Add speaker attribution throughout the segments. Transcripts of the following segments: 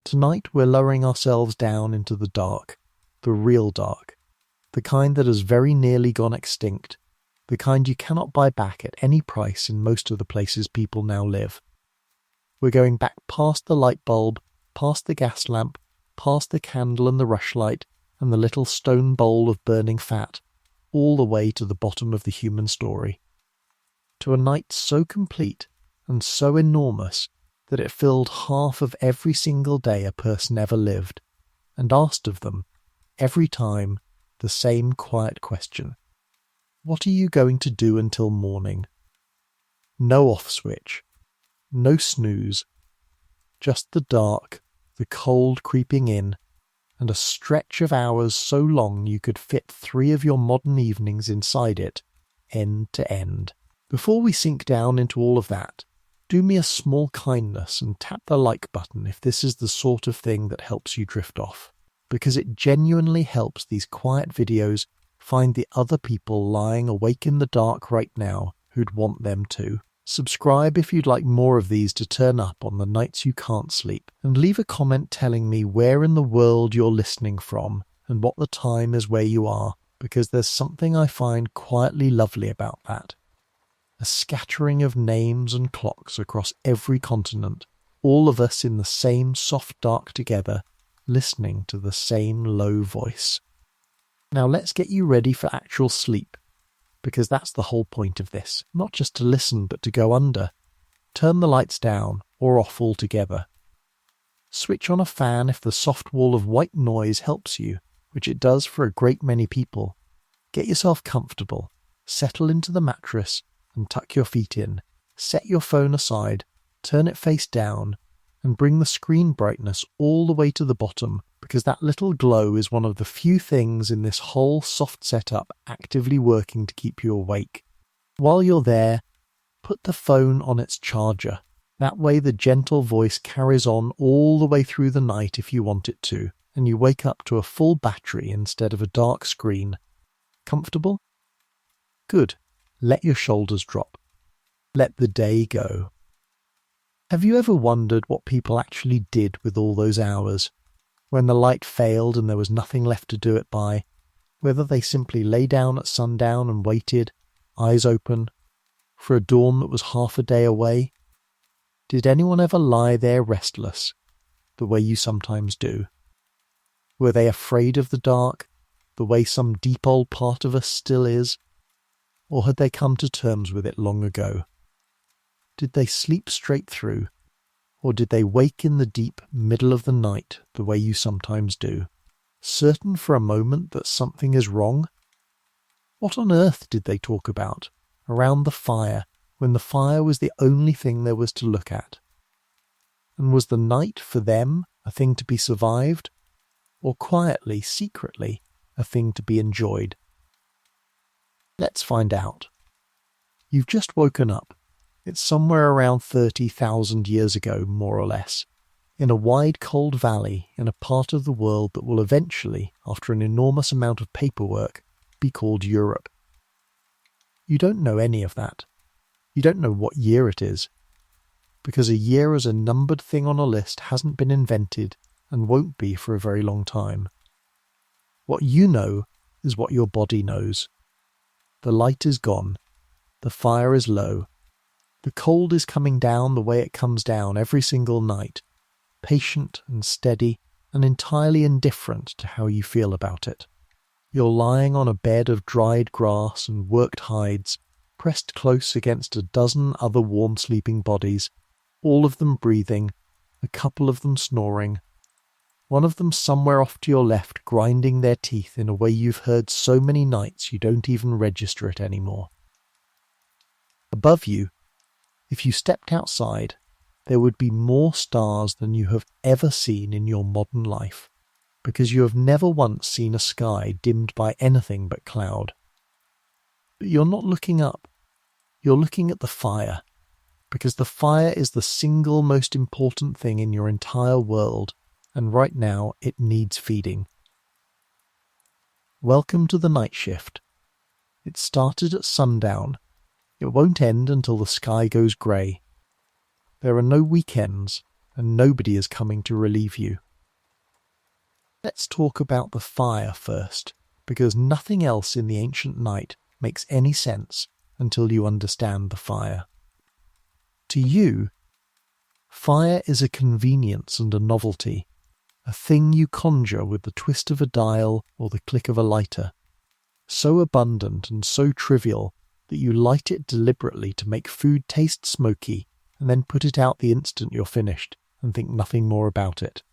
Speaker 1: Tonight we're lowering ourselves down into the dark, the real dark, the kind that has very nearly gone extinct, the kind you cannot buy back at any price in most of the places people now live. We're going back past the light bulb, past the gas lamp, past the candle and the rushlight, and the little stone bowl of burning fat, all the way to the bottom of the human story. To a night so complete and so enormous that it filled half of every single day a person ever lived, and asked of them, every time, the same quiet question. What are you going to do until morning? No off switch, no snooze, just the dark, the cold creeping in, and a stretch of hours so long you could fit 3 of your modern evenings inside it, end to end. Before we sink down into all of that, do me a small kindness and tap the like button if this is the sort of thing that helps you drift off, because it genuinely helps these quiet videos find the other people lying awake in the dark right now who'd want them to. Subscribe if you'd like more of these to turn up on the nights you can't sleep, and leave a comment telling me where in the world you're listening from and what the time is where you are, because there's something I find quietly lovely about that. A scattering of names and clocks across every continent, all of us in the same soft dark together, listening to the same low voice. Now let's get you ready for actual sleep, because that's the whole point of this, not just to listen but to go under. Turn the lights down or off altogether. Switch on a fan if the soft wall of white noise helps you, which it does for a great many people. Get yourself comfortable, settle into the mattress and tuck your feet in. Set your phone aside, turn it face down, and bring the screen brightness all the way to the bottom, because that little glow is one of the few things in this whole soft setup actively working to keep you awake. While you're there, put the phone on its charger. That way the gentle voice carries on all the way through the night if you want it to, and you wake up to a full battery instead of a dark screen. Comfortable? Good. Let your shoulders drop. Let the day go. Have you ever wondered what people actually did with all those hours? When the light failed and there was nothing left to do it by, whether they simply lay down at sundown and waited, eyes open, for a dawn that was half a day away? Did anyone ever lie there restless, the way you sometimes do? Were they afraid of the dark, the way some deep old part of us still is? Or had they come to terms with it long ago? Did they sleep straight through, or did they wake in the deep middle of the night the way you sometimes do, certain for a moment that something is wrong? What on earth did they talk about, around the fire, when the fire was the only thing there was to look at? And was the night, for them, a thing to be survived, or quietly, secretly, a thing to be enjoyed? Let's find out. You've just woken up. It's somewhere around 30,000 years ago, more or less, in a wide cold valley in a part of the world that will eventually, after an enormous amount of paperwork, be called Europe. You don't know any of that. You don't know what year it is, because a year as a numbered thing on a list hasn't been invented and won't be for a very long time. What you know is what your body knows. The light is gone. The fire is low. The cold is coming down the way it comes down every single night, patient and steady and entirely indifferent to how you feel about it. You're lying on a bed of dried grass and worked hides, pressed close against a dozen other warm sleeping bodies, all of them breathing, a couple of them snoring, one of them somewhere off to your left grinding their teeth in a way you've heard so many nights you don't even register it anymore. Above you, if you stepped outside, there would be more stars than you have ever seen in your modern life, because you have never once seen a sky dimmed by anything but cloud. But you're not looking up. You're looking at the fire, because the fire is the single most important thing in your entire world, and right now it needs feeding. Welcome to the night shift. It started at sundown. It won't end until the sky goes grey. There are no weekends, and nobody is coming to relieve you. Let's talk about the fire first, because nothing else in the ancient night makes any sense until you understand the fire. To you, fire is a convenience and a novelty, a thing you conjure with the twist of a dial or the click of a lighter, so abundant and so trivial that you light it deliberately to make food taste smoky and then put it out the instant you're finished and think nothing more about it.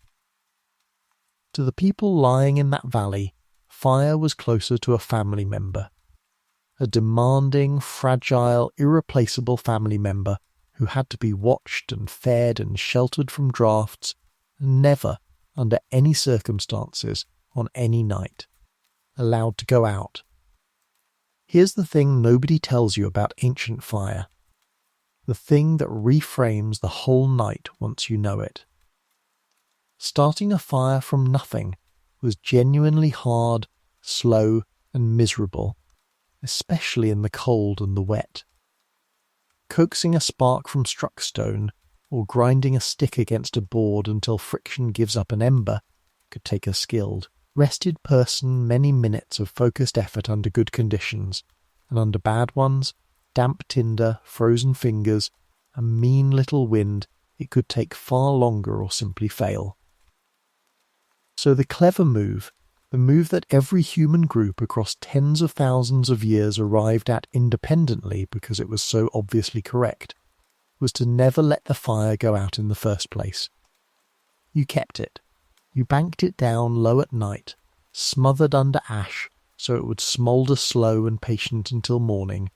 Speaker 1: To the people lying in that valley, fire was closer to a family member, a demanding, fragile, irreplaceable family member who had to be watched and fed and sheltered from drafts, and never, under any circumstances, on any night, allowed to go out. Here's the thing nobody tells you about ancient fire, the thing that reframes the whole night once you know it. Starting a fire from nothing was genuinely hard, slow, and miserable, especially in the cold and the wet. Coaxing a spark from struck stone, or grinding a stick against a board until friction gives up an ember, could take a skilled, rested person many minutes of focused effort under good conditions, and under bad ones, damp tinder, frozen fingers, a mean little wind, it could take far longer or simply fail. So the clever move, the move that every human group across tens of thousands of years arrived at independently because it was so obviously correct, was to never let the fire go out in the first place. You kept it. You banked it down low at night, smothered under ash so it would smoulder slow and patient until morning,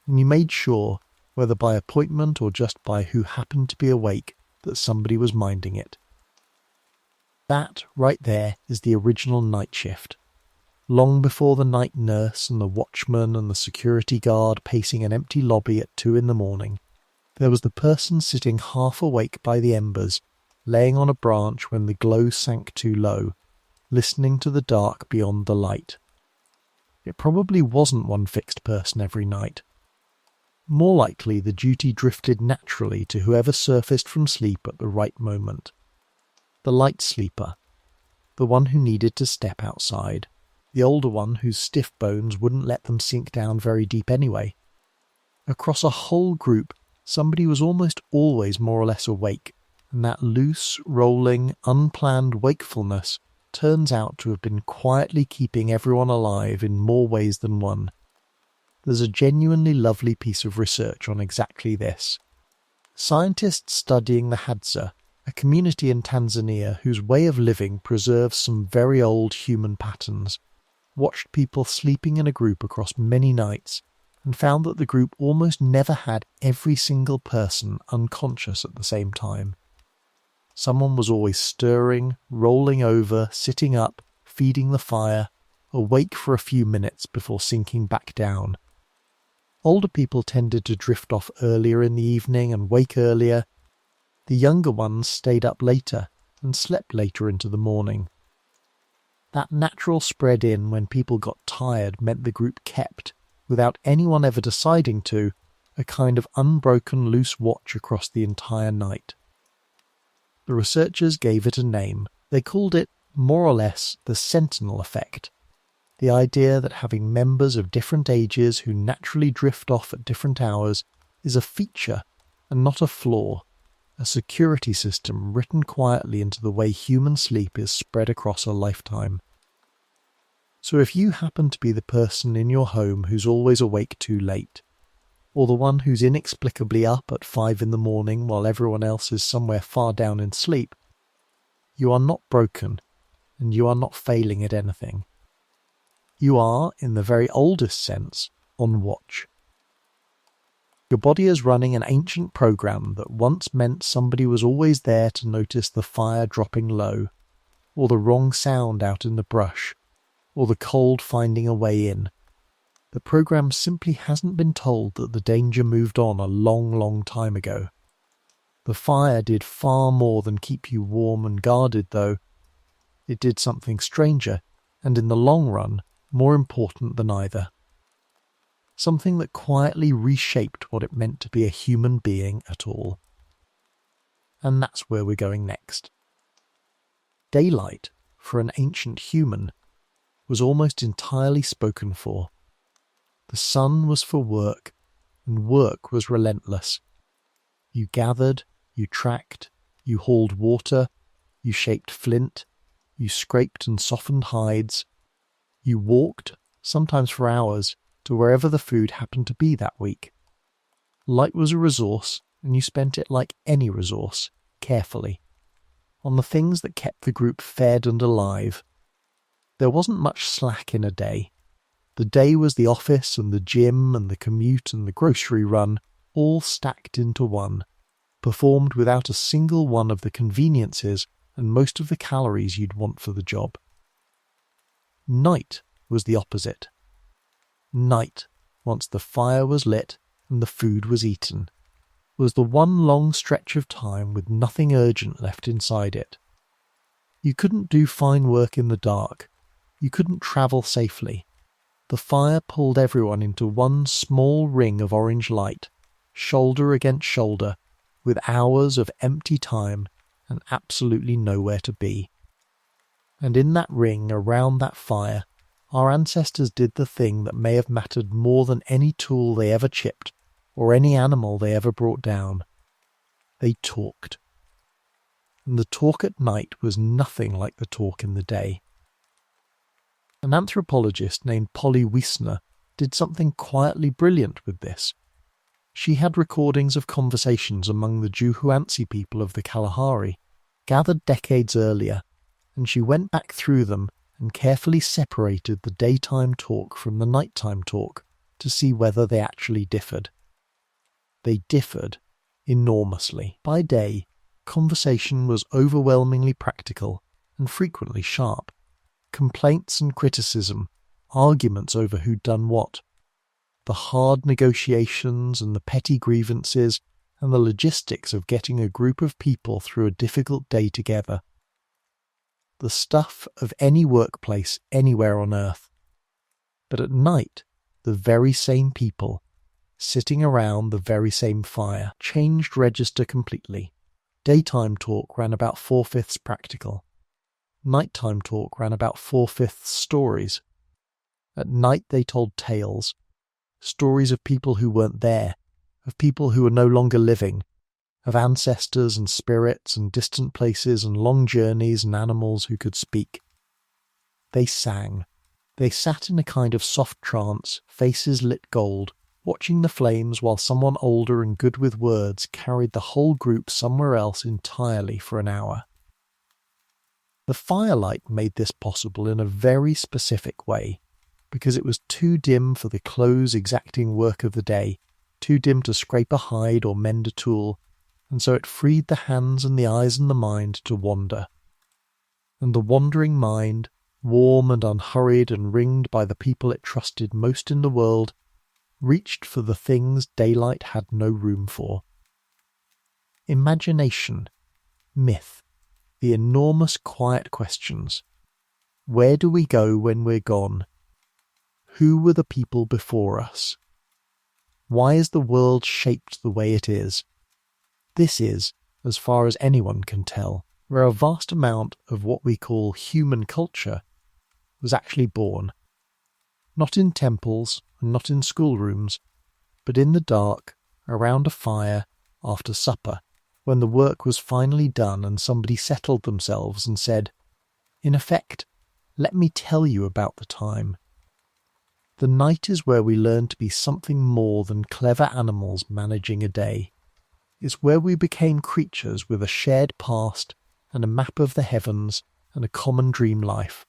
Speaker 1: and you made sure, whether by appointment or just by who happened to be awake, that somebody was minding it. That, right there, is the original night shift. Long before the night nurse and the watchman and the security guard pacing an empty lobby at 2 a.m, there was the person sitting half awake by the embers, laying on a branch when the glow sank too low, listening to the dark beyond the light. It probably wasn't one fixed person every night. More likely the duty drifted naturally to whoever surfaced from sleep at the right moment. The light sleeper, the one who needed to step outside, the older one whose stiff bones wouldn't let them sink down very deep anyway. Across a whole group, somebody was almost always more or less awake, and that loose, rolling, unplanned wakefulness turns out to have been quietly keeping everyone alive in more ways than one. There's a genuinely lovely piece of research on exactly this. Scientists studying the Hadza, a community in Tanzania whose way of living preserves some very old human patterns, watched people sleeping in a group across many nights, and found that the group almost never had every single person unconscious at the same time. Someone was always stirring, rolling over, sitting up, feeding the fire, awake for a few minutes before sinking back down. Older people tended to drift off earlier in the evening and wake earlier. The younger ones stayed up later and slept later into the morning. That natural spread in when people got tired meant the group kept, without anyone ever deciding to, a kind of unbroken loose watch across the entire night. The researchers gave it a name. They called it, more or less, the sentinel effect. The idea that having members of different ages who naturally drift off at different hours is a feature and not a flaw, a security system written quietly into the way human sleep is spread across a lifetime. So if you happen to be the person in your home who's always awake too late, or the one who's inexplicably up at 5 a.m. while everyone else is somewhere far down in sleep, you are not broken, and you are not failing at anything. You are, in the very oldest sense, on watch. Your body is running an ancient program that once meant somebody was always there to notice the fire dropping low, or the wrong sound out in the brush, or the cold finding a way in. The program simply hasn't been told that the danger moved on a long, long time ago. The fire did far more than keep you warm and guarded, though. It did something stranger, and in the long run, more important than either. Something that quietly reshaped what it meant to be a human being at all. And that's where we're going next. Daylight, for an ancient human, was almost entirely spoken for. The sun was for work, and work was relentless. You gathered, you tracked, you hauled water, you shaped flint, you scraped and softened hides. You walked, sometimes for hours, to wherever the food happened to be that week. Light was a resource, and you spent it like any resource, carefully, on the things that kept the group fed and alive. There wasn't much slack in a day. The day was the office and the gym and the commute and the grocery run, all stacked into one, performed without a single one of the conveniences and most of the calories you'd want for the job. Night was the opposite. Night, once the fire was lit and the food was eaten, was the one long stretch of time with nothing urgent left inside it. You couldn't do fine work in the dark. You couldn't travel safely. The fire pulled everyone into one small ring of orange light, shoulder against shoulder, with hours of empty time and absolutely nowhere to be. And in that ring around that fire, our ancestors did the thing that may have mattered more than any tool they ever chipped or any animal they ever brought down. They talked. And the talk at night was nothing like the talk in the day. An anthropologist named Polly Wiessner did something quietly brilliant with this. She had recordings of conversations among the hoansi people of the Kalahari, gathered decades earlier, and she went back through them and carefully separated the daytime talk from the nighttime talk to see whether they actually differed. They differed enormously. By day, conversation was overwhelmingly practical and frequently sharp. Complaints and criticism, arguments over who'd done what, the hard negotiations and the petty grievances and the logistics of getting a group of people through a difficult day together. The stuff of any workplace anywhere on earth. But at night, the very same people, sitting around the very same fire, changed register completely. Daytime talk ran about 4/5 practical. Nighttime talk ran about 4/5 stories. At night they told tales, stories of people who weren't there, of people who were no longer living, of ancestors and spirits and distant places and long journeys and animals who could speak. They sang. They sat in a kind of soft trance, faces lit gold, watching the flames while someone older and good with words carried the whole group somewhere else entirely for an hour. The firelight made this possible in a very specific way, because it was too dim for the close exacting work of the day, too dim to scrape a hide or mend a tool, and so it freed the hands and the eyes and the mind to wander. And the wandering mind, warm and unhurried and ringed by the people it trusted most in the world, reached for the things daylight had no room for. Imagination, myth, the enormous quiet questions. Where do we go when we're gone? Who were the people before us? Why is the world shaped the way it is? This is, as far as anyone can tell, where a vast amount of what we call human culture was actually born. Not in temples and not in schoolrooms, but in the dark, around a fire, after supper, when the work was finally done and somebody settled themselves and said, in effect, let me tell you about the time. The night is where we learn to be something more than clever animals managing a day. It's where we became creatures with a shared past and a map of the heavens and a common dream life,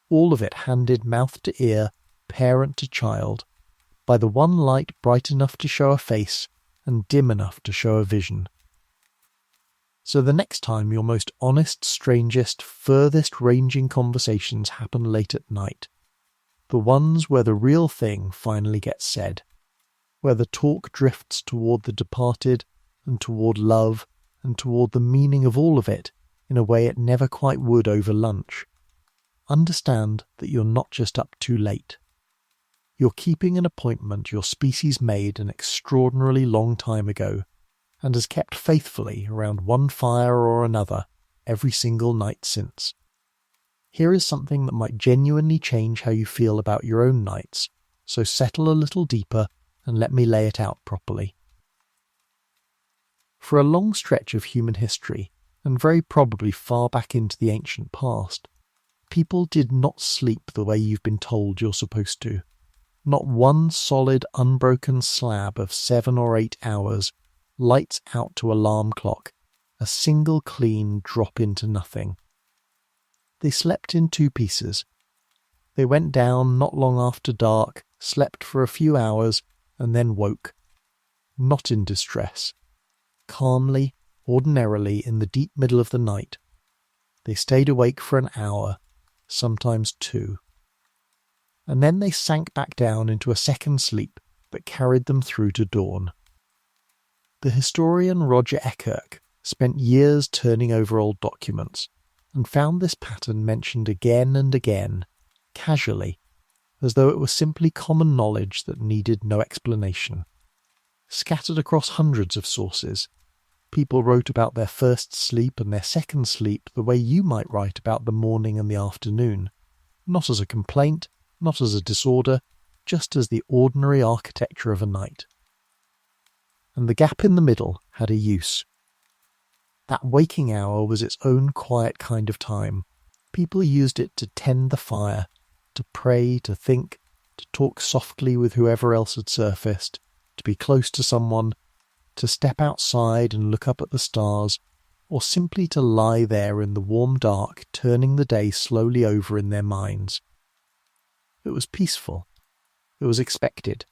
Speaker 1: all of it handed mouth to ear, parent to child, by the one light bright enough to show a face and dim enough to show a vision. So the next time your most honest, strangest, furthest ranging conversations happen late at night, the ones where the real thing finally gets said, where the talk drifts toward the departed and toward love and toward the meaning of all of it in a way it never quite would over lunch, understand that you're not just up too late. You're keeping an appointment your species made an extraordinarily long time ago, and has kept faithfully around one fire or another every single night since. Here is something that might genuinely change how you feel about your own nights, so settle a little deeper and let me lay it out properly. For a long stretch of human history, and very probably far back into the ancient past, people did not sleep the way you've been told you're supposed to. Not one solid, unbroken slab of 7 or 8 hours, lights out to alarm clock, a single clean drop into nothing. They slept in 2 pieces. They went down not long after dark, slept for a few hours, and then woke. Not in distress. Calmly, ordinarily, in the deep middle of the night. They stayed awake for an hour, sometimes 2. And then they sank back down into a second sleep that carried them through to dawn. The historian Roger Ekirch spent years turning over old documents and found this pattern mentioned again and again, casually, as though it were simply common knowledge that needed no explanation. Scattered across hundreds of sources, people wrote about their first sleep and their second sleep the way you might write about the morning and the afternoon, not as a complaint, not as a disorder, just as the ordinary architecture of a night. And the gap in the middle had a use. That waking hour was its own quiet kind of time. People used it to tend the fire, to pray, to think, to talk softly with whoever else had surfaced, to be close to someone, to step outside and look up at the stars, or simply to lie there in the warm dark, turning the day slowly over in their minds. It was peaceful. It was expected.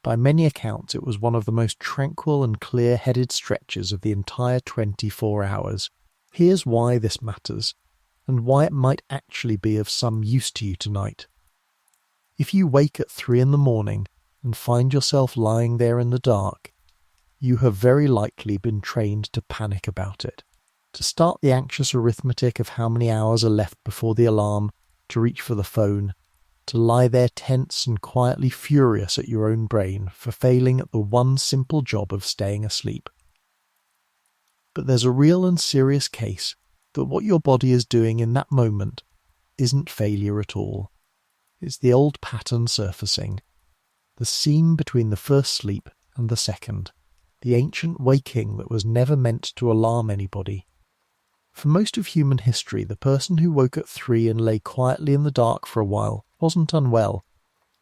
Speaker 1: By many accounts, it was one of the most tranquil and clear-headed stretches of the entire 24 hours. Here's why this matters, and why it might actually be of some use to you tonight. If you wake at 3 in the morning and find yourself lying there in the dark, you have very likely been trained to panic about it, to start the anxious arithmetic of how many hours are left before the alarm, to reach for the phone, to lie there tense and quietly furious at your own brain for failing at the one simple job of staying asleep. But there's a real and serious case that what your body is doing in that moment isn't failure at all. It's the old pattern surfacing, the seam between the first sleep and the second, the ancient waking that was never meant to alarm anybody. For most of human history, the person who woke at 3 and lay quietly in the dark for a while wasn't unwell.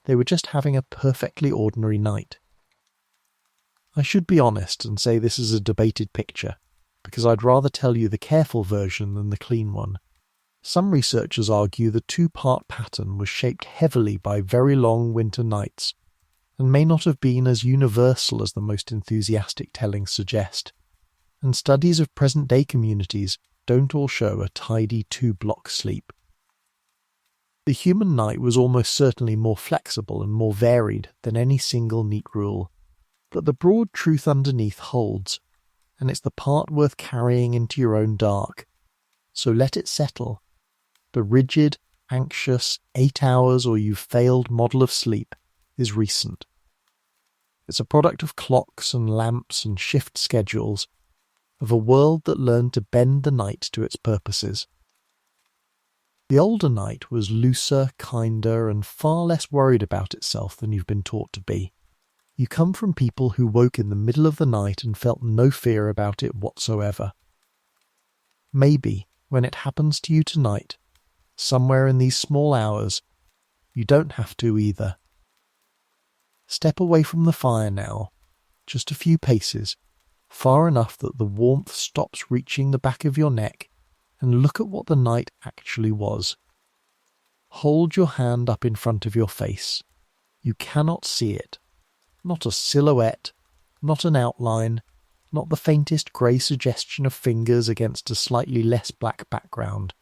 Speaker 1: They were just having a perfectly ordinary night. I should be honest and say this is a debated picture, because I'd rather tell you the careful version than the clean one. Some researchers argue the 2-part pattern was shaped heavily by very long winter nights, and may not have been as universal as the most enthusiastic tellings suggest, and studies of present-day communities don't all show a tidy 2-block sleep. The human night was almost certainly more flexible and more varied than any single neat rule, but the broad truth underneath holds, and it's the part worth carrying into your own dark. So let it settle. The rigid, anxious 8 hours or you've failed model of sleep is recent. It's a product of clocks and lamps and shift schedules, of a world that learned to bend the night to its purposes. The older night was looser, kinder, and far less worried about itself than you've been taught to be. You come from people who woke in the middle of the night and felt no fear about it whatsoever. Maybe, when it happens to you tonight, somewhere in these small hours, you don't have to either. Step away from the fire now, just a few paces, far enough that the warmth stops reaching the back of your neck, and look at what the night actually was. Hold your hand up in front of your face. You cannot see it. Not a silhouette, not an outline, not the faintest grey suggestion of fingers against a slightly less black background.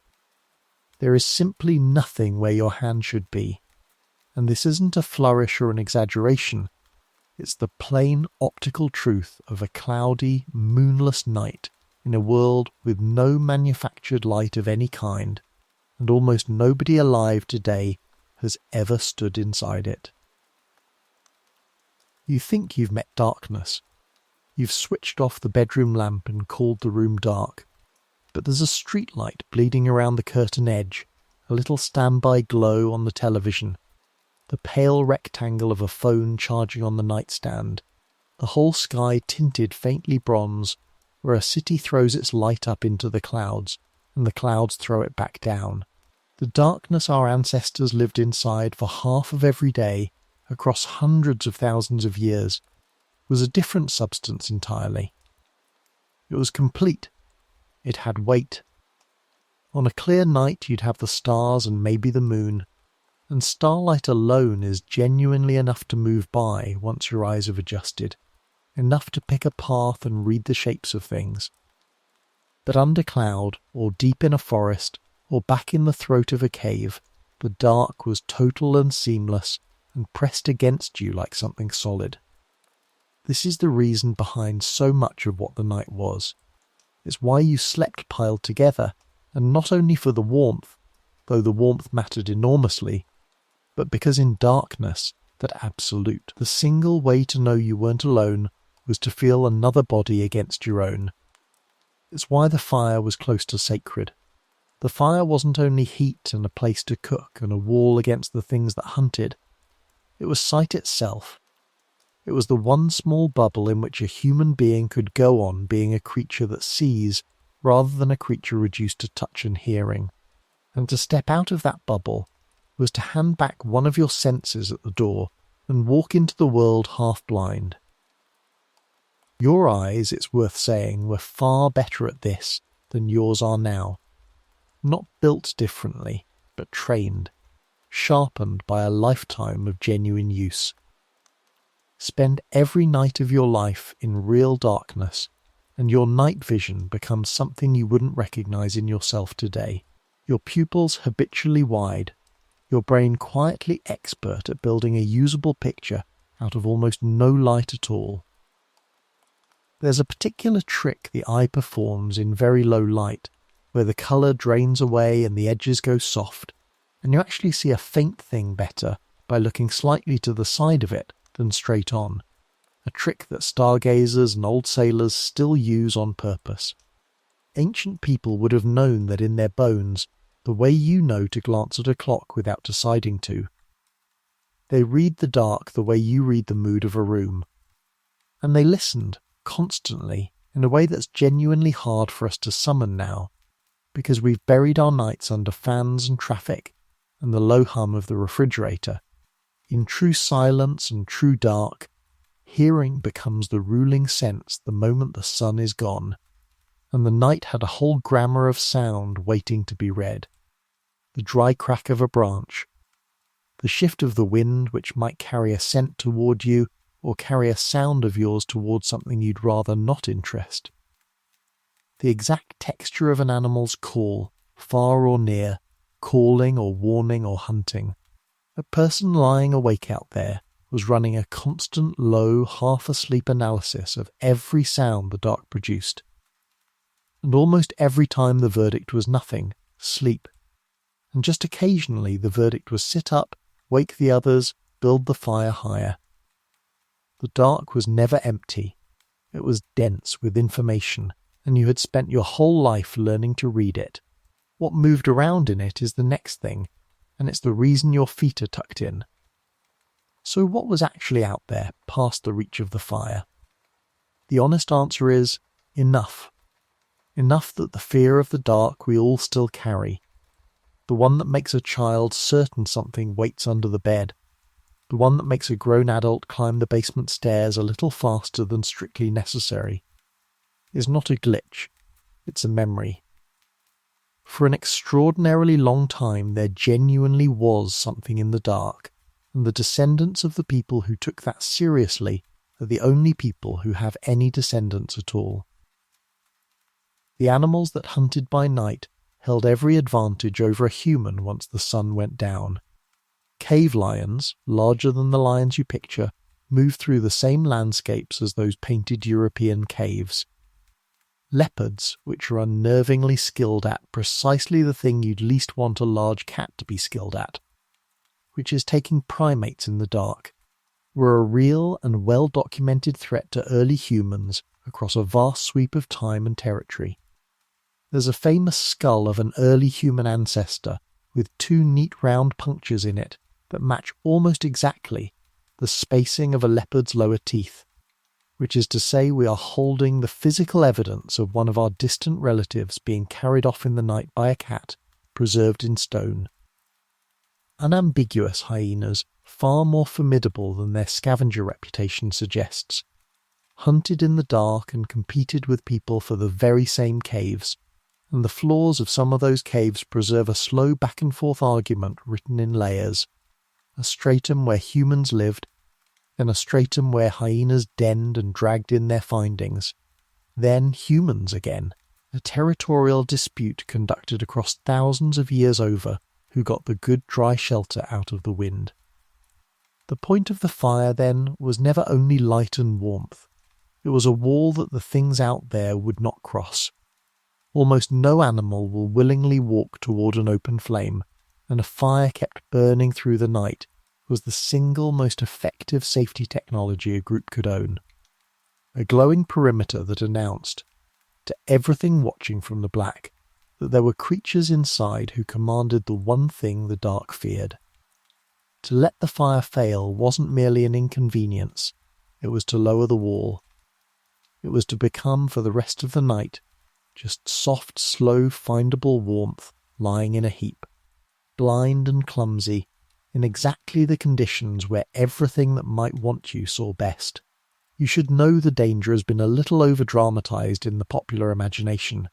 Speaker 1: There is simply nothing where your hand should be, and this isn't a flourish or an exaggeration. It's the plain optical truth of a cloudy, moonless night in a world with no manufactured light of any kind, and almost nobody alive today has ever stood inside it. You think you've met darkness. You've switched off the bedroom lamp and called the room dark, but there's a street light bleeding around the curtain edge, a little standby glow on the television, the pale rectangle of a phone charging on the nightstand, the whole sky tinted faintly bronze, where a city throws its light up into the clouds, and the clouds throw it back down. The darkness our ancestors lived inside for half of every day, across hundreds of thousands of years, was a different substance entirely. It was complete. It had weight. On a clear night you'd have the stars and maybe the moon, and starlight alone is genuinely enough to move by once your eyes have adjusted, enough to pick a path and read the shapes of things. But under cloud, or deep in a forest, or back in the throat of a cave, the dark was total and seamless and pressed against you like something solid. This is the reason behind so much of what the night was. It's why you slept piled together, and not only for the warmth, though the warmth mattered enormously, but because in darkness, that absolute, the single way to know you weren't alone was to feel another body against your own. It's why the fire was close to sacred. The fire wasn't only heat and a place to cook and a wall against the things that hunted. It was sight itself. It was the one small bubble in which a human being could go on being a creature that sees, rather than a creature reduced to touch and hearing. And to step out of that bubble was to hand back one of your senses at the door and walk into the world half-blind. Your eyes, it's worth saying, were far better at this than yours are now. Not built differently, but trained, sharpened by a lifetime of genuine use. Spend every night of your life in real darkness, and your night vision becomes something you wouldn't recognize in yourself today. Your pupils habitually wide, your brain quietly expert at building a usable picture out of almost no light at all. There's a particular trick the eye performs in very low light, where the colour drains away and the edges go soft, and you actually see a faint thing better by looking slightly to the side of it than straight on, a trick that stargazers and old sailors still use on purpose. Ancient people would have known that in their bones, the way you know to glance at a clock without deciding to. They read the dark the way you read the mood of a room. And they listened, constantly, in a way that's genuinely hard for us to summon now, because we've buried our nights under fans and traffic, and the low hum of the refrigerator. In true silence and true dark, hearing becomes the ruling sense the moment the sun is gone, and the night had a whole grammar of sound waiting to be read. The dry crack of a branch, the shift of the wind which might carry a scent toward you or carry a sound of yours towards something you'd rather not interest. The exact texture of an animal's call, far or near, calling or warning or hunting. A person lying awake out there was running a constant low, half-asleep analysis of every sound the dark produced. And almost every time the verdict was nothing, sleep. And just occasionally the verdict was sit up, wake the others, build the fire higher. The dark was never empty. It was dense with information, and you had spent your whole life learning to read it. What moved around in it is the next thing, and it's the reason your feet are tucked in. So what was actually out there, past the reach of the fire? The honest answer is, enough. Enough that the fear of the dark we all still carry, the one that makes a child certain something waits under the bed, the one that makes a grown adult climb the basement stairs a little faster than strictly necessary, is not a glitch, it's a memory. For an extraordinarily long time there genuinely was something in the dark, and the descendants of the people who took that seriously are the only people who have any descendants at all. The animals that hunted by night held every advantage over a human once the sun went down. Cave lions, larger than the lions you picture, moved through the same landscapes as those painted European caves. Leopards, which are unnervingly skilled at precisely the thing you'd least want a large cat to be skilled at, which is taking primates in the dark, were a real and well-documented threat to early humans across a vast sweep of time and territory. There's a famous skull of an early human ancestor with 2 neat round punctures in it that match almost exactly the spacing of a leopard's lower teeth, which is to say we are holding the physical evidence of one of our distant relatives being carried off in the night by a cat, preserved in stone. Unambiguous hyenas, far more formidable than their scavenger reputation suggests, hunted in the dark and competed with people for the very same caves, and the floors of some of those caves preserve a slow back-and-forth argument written in layers, a stratum where humans lived, then a stratum where hyenas denned and dragged in their findings, then humans again, a territorial dispute conducted across thousands of years over, who got the good dry shelter out of the wind. The point of the fire, then, was never only light and warmth. It was a wall that the things out there would not cross. Almost no animal will willingly walk toward an open flame, and a fire kept burning through the night was the single most effective safety technology a group could own. A glowing perimeter that announced, to everything watching from the black, that there were creatures inside who commanded the one thing the dark feared. To let the fire fail wasn't merely an inconvenience, it was to lower the wall. It was to become, for the rest of the night, just soft, slow, findable warmth lying in a heap, blind and clumsy, in exactly the conditions where everything that might want you saw best. You should know the danger has been a little over-dramatised in the popular imagination,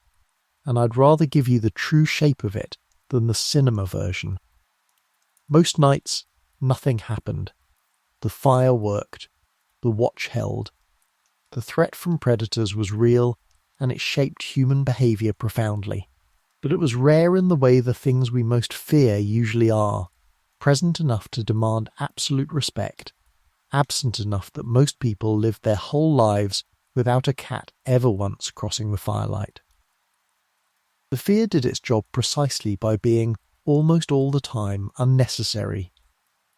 Speaker 1: and I'd rather give you the true shape of it than the cinema version. Most nights, nothing happened. The fire worked. The watch held. The threat from predators was real, and it shaped human behaviour profoundly. But it was rare in the way the things we most fear usually are, present enough to demand absolute respect, absent enough that most people lived their whole lives without a cat ever once crossing the firelight. The fear did its job precisely by being, almost all the time, unnecessary.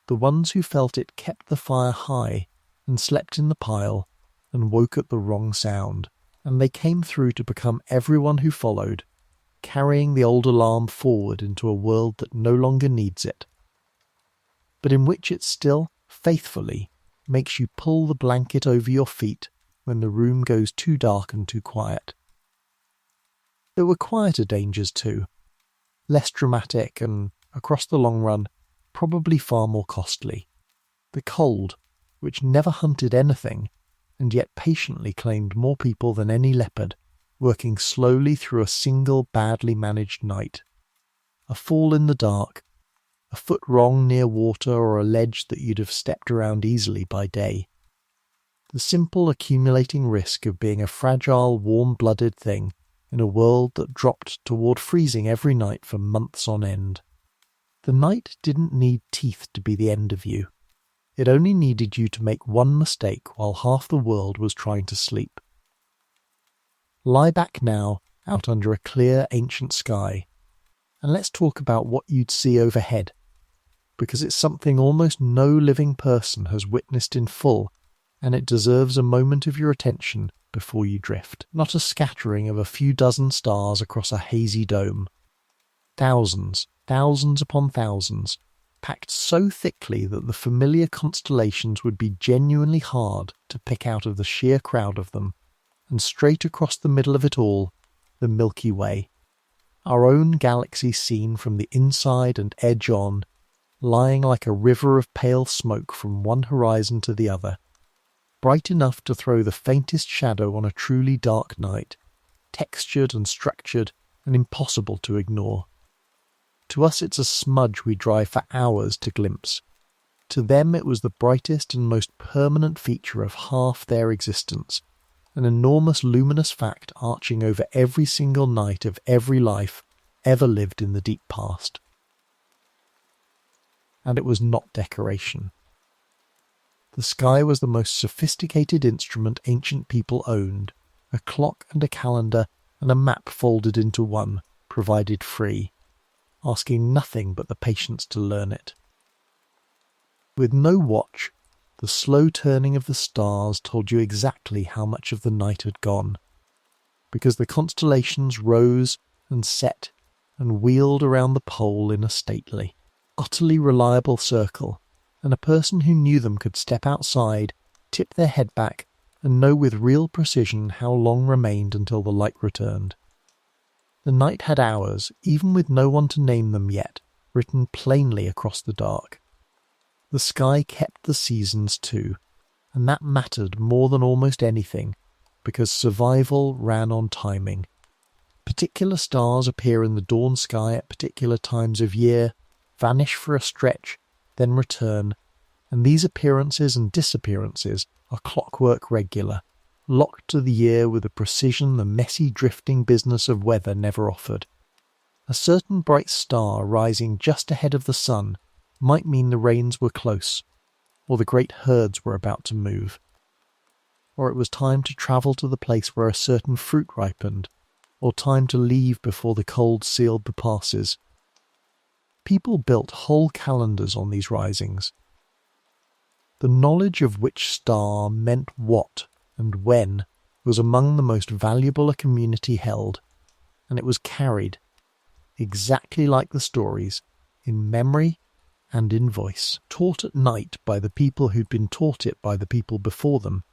Speaker 1: The ones who felt it kept the fire high and slept in the pile and woke at the wrong sound, and they came through to become everyone who followed, carrying the old alarm forward into a world that no longer needs it, but in which it still, faithfully, makes you pull the blanket over your feet when the room goes too dark and too quiet. There were quieter dangers too, less dramatic and, across the long run, probably far more costly. The cold, which never hunted anything, and yet patiently claimed more people than any leopard, working slowly through a single badly managed night. A fall in the dark, a foot wrong near water or a ledge that you'd have stepped around easily by day. The simple accumulating risk of being a fragile, warm-blooded thing in a world that dropped toward freezing every night for months on end. The night didn't need teeth to be the end of you. It only needed you to make one mistake while half the world was trying to sleep. Lie back now, out under a clear, ancient sky, and let's talk about what you'd see overhead, because it's something almost no living person has witnessed in full, and it deserves a moment of your attention before you drift. Not a scattering of a few dozen stars across a hazy dome. Thousands, thousands upon thousands, packed so thickly that the familiar constellations would be genuinely hard to pick out of the sheer crowd of them, and straight across the middle of it all, the Milky Way, our own galaxy seen from the inside and edge on, lying like a river of pale smoke from one horizon to the other, bright enough to throw the faintest shadow on a truly dark night, textured and structured and impossible to ignore. To us it's a smudge we drive for hours to glimpse. To them it was the brightest and most permanent feature of half their existence, an enormous luminous fact arching over every single night of every life ever lived in the deep past. And it was not decoration. The sky was the most sophisticated instrument ancient people owned, a clock and a calendar and a map folded into one, provided free, asking nothing but the patience to learn it. With no watch, the slow turning of the stars told you exactly how much of the night had gone, because the constellations rose and set and wheeled around the pole in a stately, utterly reliable circle, and a person who knew them could step outside, tip their head back, and know with real precision how long remained until the light returned. The night had hours, even with no one to name them yet, written plainly across the dark. The sky kept the seasons too, and that mattered more than almost anything, because survival ran on timing. Particular stars appear in the dawn sky at particular times of year, vanish for a stretch, then return, and these appearances and disappearances are clockwork regular, locked to the year with a precision the messy drifting business of weather never offered. A certain bright star rising just ahead of the sun might mean the rains were close, or the great herds were about to move, or it was time to travel to the place where a certain fruit ripened, or time to leave before the cold sealed the passes. People built whole calendars on these risings. The knowledge of which star meant what and when was among the most valuable a community held, and it was carried, exactly like the stories, in memory and in voice, taught at night by the people who'd been taught it by the people before them.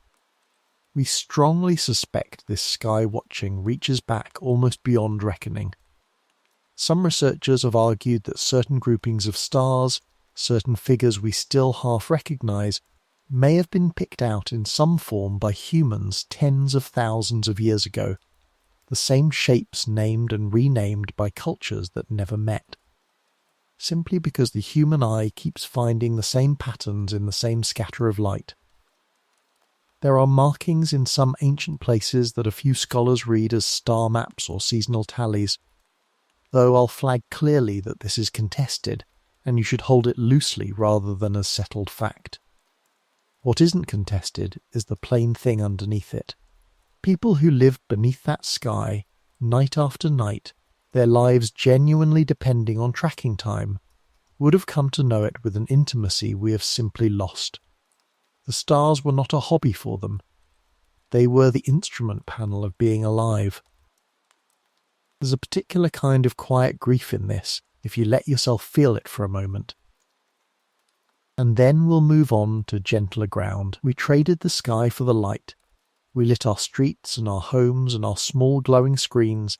Speaker 1: We strongly suspect this sky watching reaches back almost beyond reckoning. Some researchers have argued that certain groupings of stars, certain figures we still half recognise, may have been picked out in some form by humans tens of thousands of years ago, the same shapes named and renamed by cultures that never met, simply because the human eye keeps finding the same patterns in the same scatter of light. There are markings in some ancient places that a few scholars read as star maps or seasonal tallies, though I'll flag clearly that this is contested, and you should hold it loosely rather than as settled fact. What isn't contested is the plain thing underneath it. People who lived beneath that sky, night after night, their lives genuinely depending on tracking time, would have come to know it with an intimacy we have simply lost. The stars were not a hobby for them. They were the instrument panel of being alive. There's a particular kind of quiet grief in this, if you let yourself feel it for a moment. And then we'll move on to gentler ground. We traded the sky for the light. We lit our streets and our homes and our small glowing screens,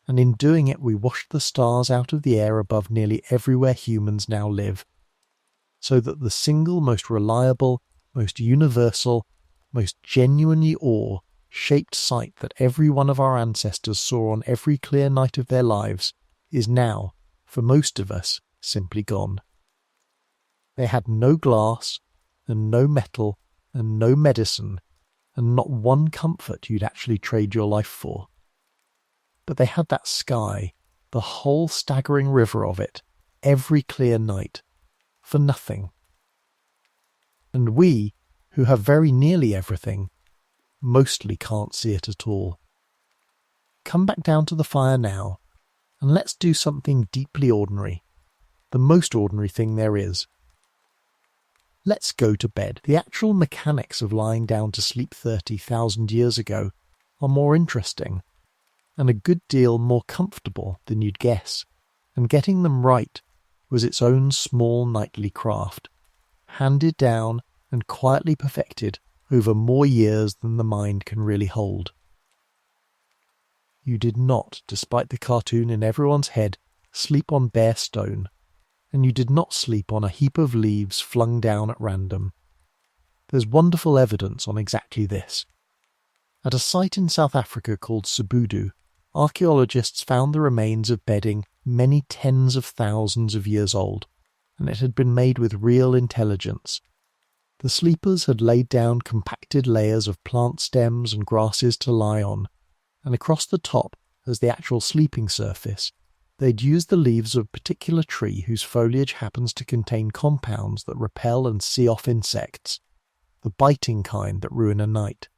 Speaker 1: and in doing it we washed the stars out of the air above nearly everywhere humans now live, so that the single most reliable, most universal, most genuinely awe-shaped sight that every one of our ancestors saw on every clear night of their lives is now, for most of us, simply gone. They had no glass, and no metal, and no medicine, and not one comfort you'd actually trade your life for. But they had that sky, the whole staggering river of it, every clear night, for nothing. And we, who have very nearly everything, mostly can't see it at all. Come back down to the fire now, and let's do something deeply ordinary, the most ordinary thing there is. Let's go to bed. The actual mechanics of lying down to sleep 30,000 years ago are more interesting, and a good deal more comfortable than you'd guess, and getting them right was its own small nightly craft, handed down and quietly perfected over more years than the mind can really hold. You did not, despite the cartoon in everyone's head, sleep on bare stone, and you did not sleep on a heap of leaves flung down at random. There's wonderful evidence on exactly this. At a site in South Africa called Sibudu, archaeologists found the remains of bedding many tens of thousands of years old, and it had been made with real intelligence. The sleepers had laid down compacted layers of plant stems and grasses to lie on, and across the top, as the actual sleeping surface, they'd used the leaves of a particular tree whose foliage happens to contain compounds that repel and see off insects, the biting kind that ruin a night.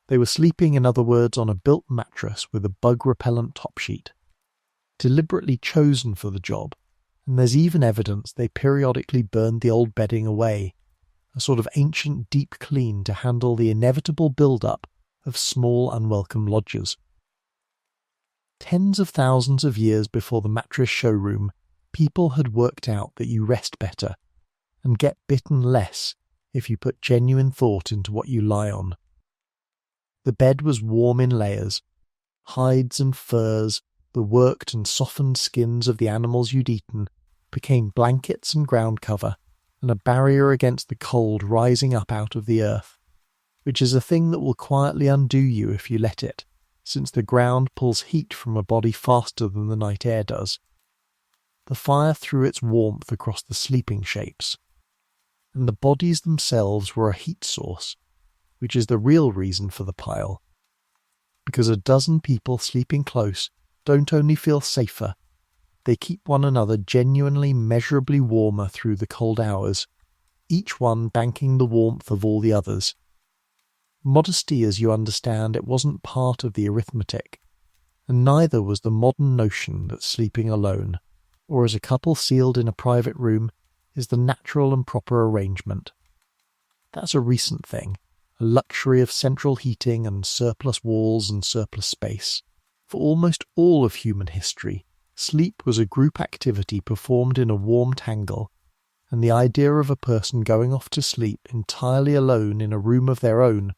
Speaker 1: They were sleeping, in other words, on a built mattress with a bug-repellent top sheet, deliberately chosen for the job, and there's even evidence they periodically burned the old bedding away, a sort of ancient deep clean to handle the inevitable build-up of small unwelcome lodgers. Tens of thousands of years before the mattress showroom, people had worked out that you rest better and get bitten less if you put genuine thought into what you lie on. The bed was warm in layers, hides and furs, the worked and softened skins of the animals you'd eaten became blankets and ground cover, and a barrier against the cold rising up out of the earth, which is a thing that will quietly undo you if you let it, since the ground pulls heat from a body faster than the night air does. The fire threw its warmth across the sleeping shapes, and the bodies themselves were a heat source, which is the real reason for the pile. Because a dozen people sleeping close don't only feel safer, they keep one another genuinely measurably warmer through the cold hours, each one banking the warmth of all the others. Modesty, as you understand, it wasn't part of the arithmetic, and neither was the modern notion that sleeping alone, or as a couple sealed in a private room, is the natural and proper arrangement. That's a recent thing, a luxury of central heating and surplus walls and surplus space. For almost all of human history, sleep was a group activity performed in a warm tangle, and the idea of a person going off to sleep entirely alone in a room of their own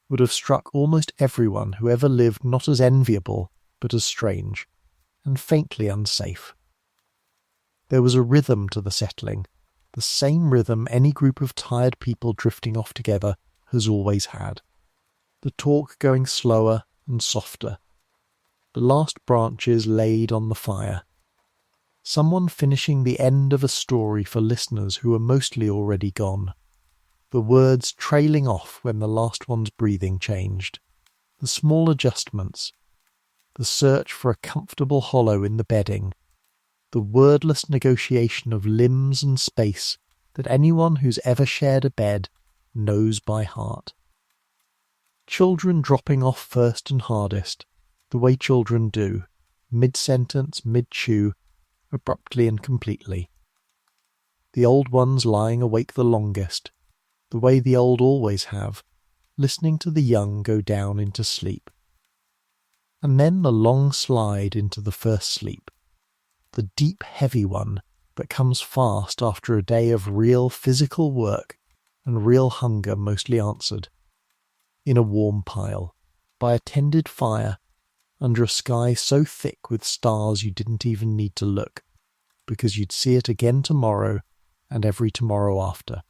Speaker 1: would have struck almost everyone who ever lived not as enviable, but as strange, and faintly unsafe. There was a rhythm to the settling, the same rhythm any group of tired people drifting off together has always had. The talk going slower and softer. The last branches laid on the fire. Someone finishing the end of a story for listeners who are mostly already gone. The words trailing off when the last one's breathing changed. The small adjustments. The search for a comfortable hollow in the bedding. The wordless negotiation of limbs and space that anyone who's ever shared a bed knows by heart. Children dropping off first and hardest, the way children do, mid-sentence, mid-chew, abruptly and completely. The old ones lying awake the longest, the way the old always have, listening to the young go down into sleep. And then the long slide into the first sleep, the deep heavy one that comes fast after a day of real physical work and real hunger mostly answered, in a warm pile, by a tended fire, under a sky so thick with stars you didn't even need to look, because you'd see it again tomorrow and every tomorrow after.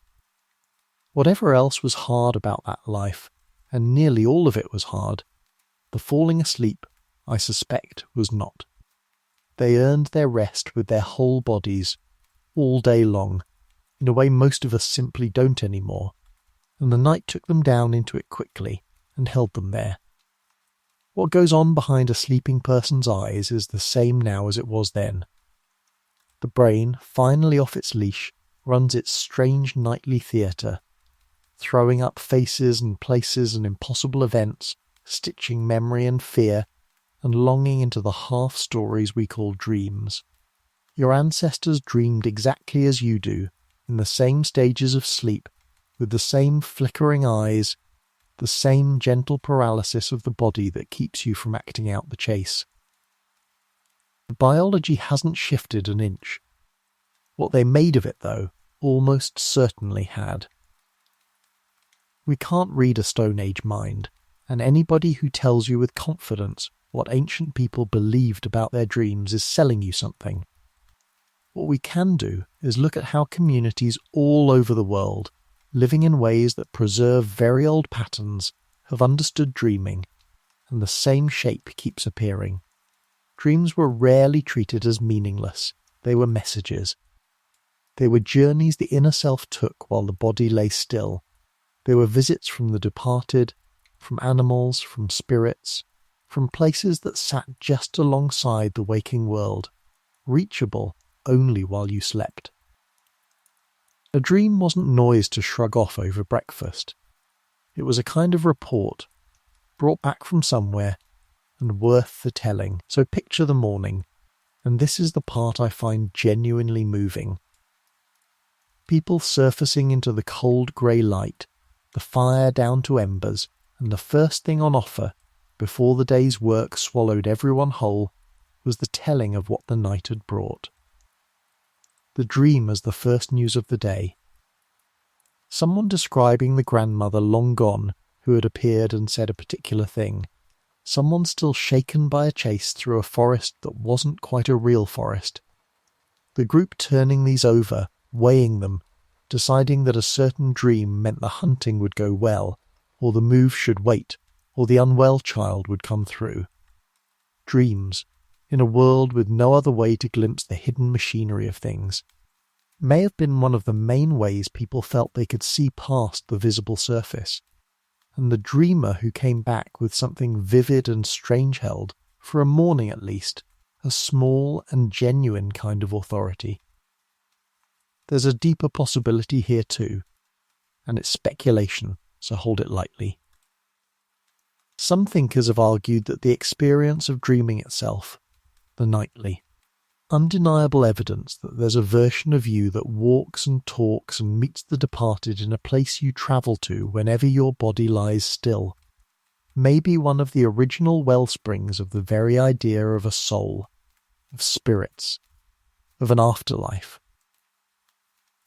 Speaker 1: Whatever else was hard about that life, and nearly all of it was hard, the falling asleep, I suspect, was not. They earned their rest with their whole bodies, all day long, in a way most of us simply don't anymore, and the night took them down into it quickly and held them there. What goes on behind a sleeping person's eyes is the same now as it was then. The brain, finally off its leash, runs its strange nightly theatre, throwing up faces and places and impossible events, stitching memory and fear, and longing into the half-stories we call dreams. Your ancestors dreamed exactly as you do, in the same stages of sleep, with the same flickering eyes, the same gentle paralysis of the body that keeps you from acting out the chase. The biology hasn't shifted an inch. What they made of it, though, almost certainly had. We can't read a Stone Age mind, and anybody who tells you with confidence what ancient people believed about their dreams is selling you something. What we can do is look at how communities all over the world, living in ways that preserve very old patterns, have understood dreaming, and the same shape keeps appearing. Dreams were rarely treated as meaningless. They were messages. They were journeys the inner self took while the body lay still. They were visits from the departed, from animals, from spirits, from places that sat just alongside the waking world, reachable only while you slept. A dream wasn't noise to shrug off over breakfast. It was a kind of report, brought back from somewhere, and worth the telling. So picture the morning, and this is the part I find genuinely moving. people surfacing into the cold grey light, the fire down to embers, and the first thing on offer, before the day's work swallowed everyone whole, was the telling of what the night had brought. The dream as the first news of the day. Someone describing the grandmother long gone who had appeared and said a particular thing. Someone still shaken by a chase through a forest that wasn't quite a real forest. The group turning these over, weighing them, deciding that a certain dream meant the hunting would go well, or the move should wait, or the unwell child would come through. Dreams, in a world with no other way to glimpse the hidden machinery of things, may have been one of the main ways people felt they could see past the visible surface. And the dreamer who came back with something vivid and strange held, for a morning at least, a small and genuine kind of authority. There's a deeper possibility here too, and it's speculation, so hold it lightly. Some thinkers have argued that the experience of dreaming itself, the nightly, undeniable evidence that there's a version of you that walks and talks and meets the departed in a place you travel to whenever your body lies still, may be one of the original wellsprings of the very idea of a soul, of spirits, of an afterlife,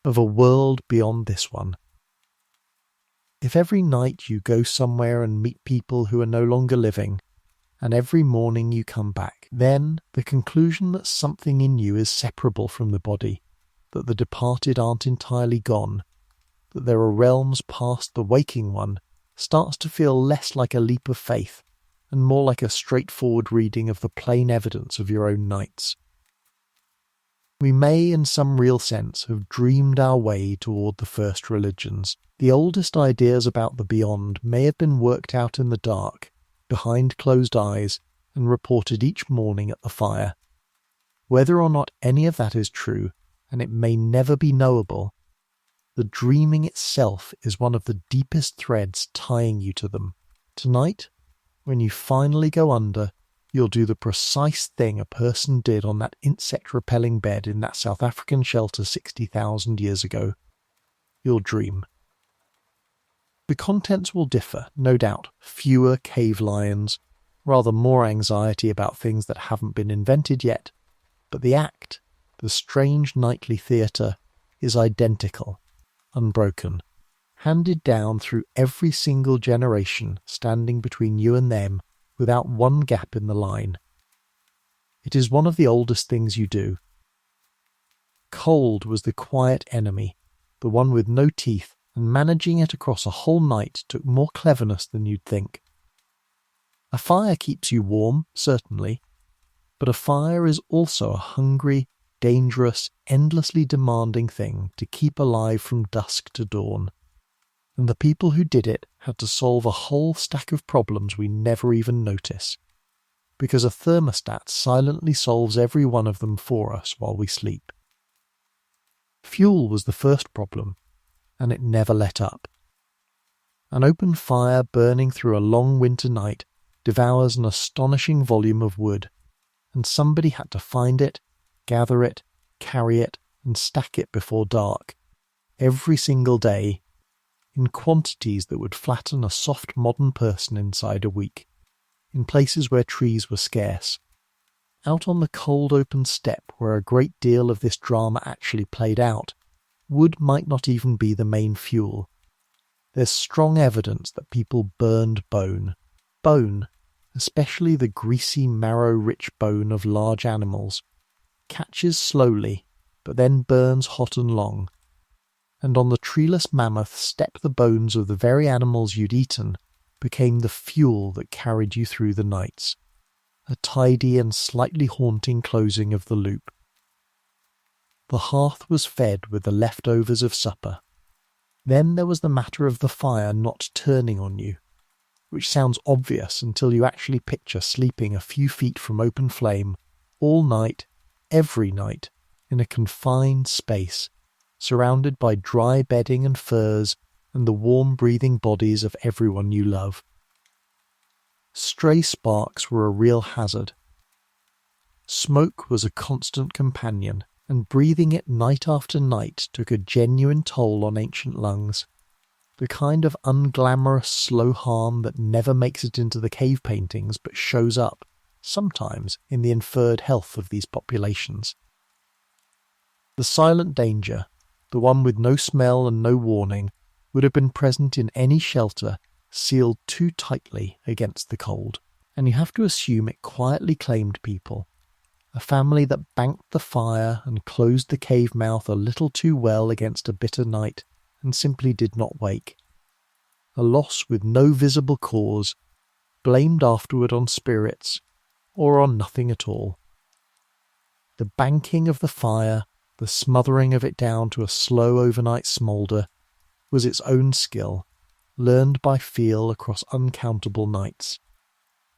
Speaker 1: of a world beyond this one. If every night you go somewhere and meet people who are no longer living, and every morning you come back, then the conclusion that something in you is separable from the body, that the departed aren't entirely gone, that there are realms past the waking one, starts to feel less like a leap of faith and more like a straightforward reading of the plain evidence of your own nights. We may, in some real sense, have dreamed our way toward the first religions. The oldest ideas about the beyond may have been worked out in the dark, behind closed eyes, and reported each morning at the fire. Whether or not any of that is true, and it may never be knowable, the dreaming itself is one of the deepest threads tying you to them. Tonight, when you finally go under, you'll do the precise thing a person did on that insect-repelling bed in that South African shelter 60,000 years ago. You'll dream. The contents will differ, no doubt. Fewer cave lions, rather more anxiety about things that haven't been invented yet. But the act, the strange nightly theatre, is identical, unbroken, handed down through every single generation standing between you and them, without one gap in the line. It is one of the oldest things you do. Cold was the quiet enemy, the one with no teeth, and managing it across a whole night took more cleverness than you'd think. A fire keeps you warm, certainly, but a fire is also a hungry, dangerous, endlessly demanding thing to keep alive from dusk to dawn. And the people who did it had to solve a whole stack of problems we never even notice, because a thermostat silently solves every one of them for us while we sleep. Fuel was the first problem, and it never let up. An open fire burning through a long winter night devours an astonishing volume of wood, and somebody had to find it, gather it, carry it, and stack it before dark, every single day, in quantities that would flatten a soft modern person inside a week, in places where trees were scarce. Out on the cold open steppe where a great deal of this drama actually played out, wood might not even be the main fuel. There's strong evidence that people burned bone. Bone, especially the greasy marrow-rich bone of large animals, catches slowly, but then burns hot and long. And on the treeless mammoth steppe the bones of the very animals you'd eaten became the fuel that carried you through the nights. A tidy and slightly haunting closing of the loop. The hearth was fed with the leftovers of supper. Then there was the matter of the fire not turning on you, which sounds obvious until you actually picture sleeping a few feet from open flame, all night, every night, in a confined space, surrounded by dry bedding and furs and the warm-breathing bodies of everyone you love. Stray sparks were a real hazard. Smoke was a constant companion, and breathing it night after night took a genuine toll on ancient lungs. The kind of unglamorous slow harm that never makes it into the cave paintings but shows up, sometimes, in the inferred health of these populations. The silent danger, the one with no smell and no warning, would have been present in any shelter sealed too tightly against the cold, and you have to assume it quietly claimed people. A family that banked the fire and closed the cave mouth a little too well against a bitter night and simply did not wake. A loss with no visible cause, blamed afterward on spirits, or on nothing at all. The banking of the fire, the smothering of it down to a slow overnight smoulder, was its own skill, learned by feel across uncountable nights.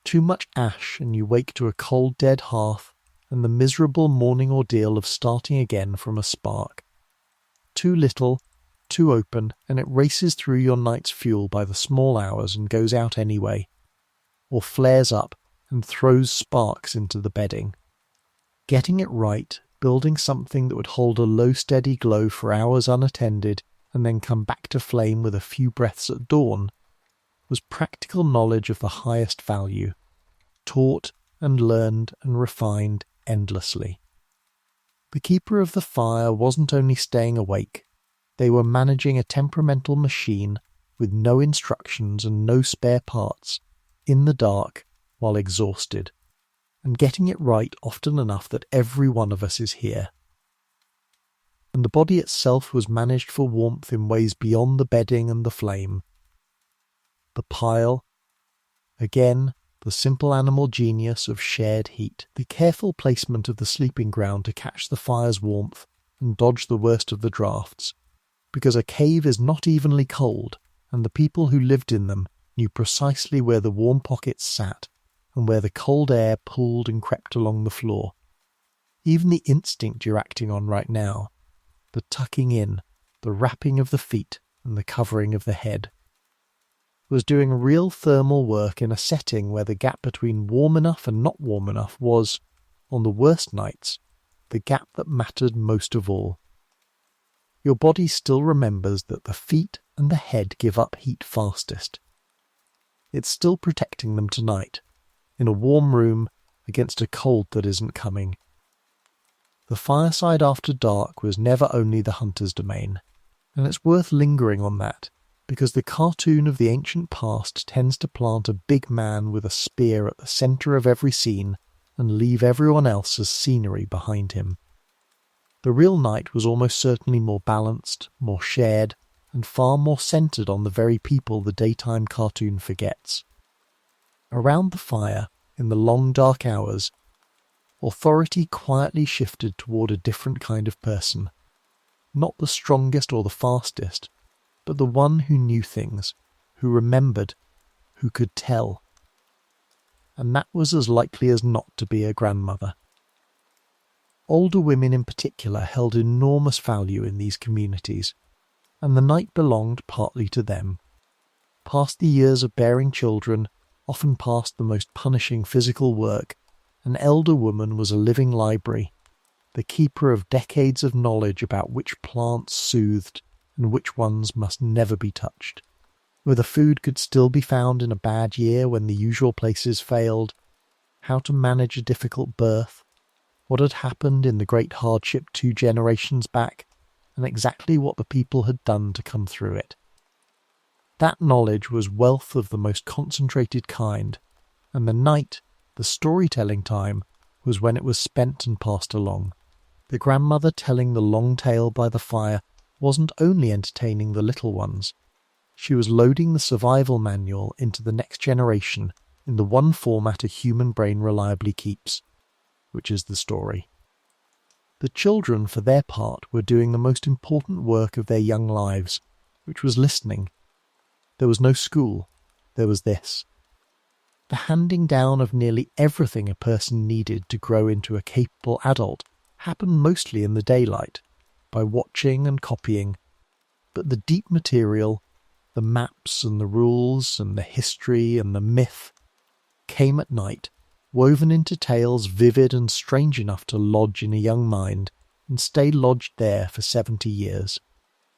Speaker 1: Too much ash and you wake to a cold dead hearth and the miserable morning ordeal of starting again from a spark. Too little, too open, and it races through your night's fuel by the small hours and goes out anyway, or flares up and throws sparks into the bedding. Getting it right, building something that would hold a low steady glow for hours unattended and then come back to flame with a few breaths at dawn, was practical knowledge of the highest value, taught and learned and refined endlessly. The keeper of the fire wasn't only staying awake, they were managing a temperamental machine with no instructions and no spare parts, in the dark, while exhausted, and getting it right often enough that every one of us is here. And the body itself was managed for warmth in ways beyond the bedding and the flame. The pile, again, the simple animal genius of shared heat, the careful placement of the sleeping ground to catch the fire's warmth and dodge the worst of the drafts, because a cave is not evenly cold, and the people who lived in them knew precisely where the warm pockets sat, and where the cold air pulled and crept along the floor. Even the instinct you're acting on right now, the tucking in, the wrapping of the feet, and the covering of the head, was doing real thermal work in a setting where the gap between warm enough and not warm enough was, on the worst nights, the gap that mattered most of all. Your body still remembers that the feet and the head give up heat fastest. It's still protecting them tonight, in a warm room against a cold that isn't coming. The fireside after dark was never only the hunter's domain, and it's worth lingering on that, because the cartoon of the ancient past tends to plant a big man with a spear at the centre of every scene and leave everyone else as scenery behind him. The real night was almost certainly more balanced, more shared, and far more centred on the very people the daytime cartoon forgets. Around the fire, in the long dark hours, authority quietly shifted toward a different kind of person. Not the strongest or the fastest, but the one who knew things, who remembered, who could tell. And that was as likely as not to be a grandmother. Older women in particular held enormous value in these communities, and the night belonged partly to them. Past the years of bearing children, often past the most punishing physical work, an elder woman was a living library, the keeper of decades of knowledge about which plants soothed and which ones must never be touched, whether food could still be found in a bad year when the usual places failed, how to manage a difficult birth, what had happened in the great hardship 2 generations back, and exactly what the people had done to come through it. That knowledge was wealth of the most concentrated kind, and the night, the storytelling time, was when it was spent and passed along. The grandmother telling the long tale by the fire wasn't only entertaining the little ones. She was loading the survival manual into the next generation in the one format a human brain reliably keeps, which is the story. The children, for their part, were doing the most important work of their young lives, which was listening. There was no school. There was this. The handing down of nearly everything a person needed to grow into a capable adult happened mostly in the daylight, by watching and copying, but the deep material, the maps and the rules and the history and the myth, came at night, woven into tales vivid and strange enough to lodge in a young mind and stay lodged there for 70 years.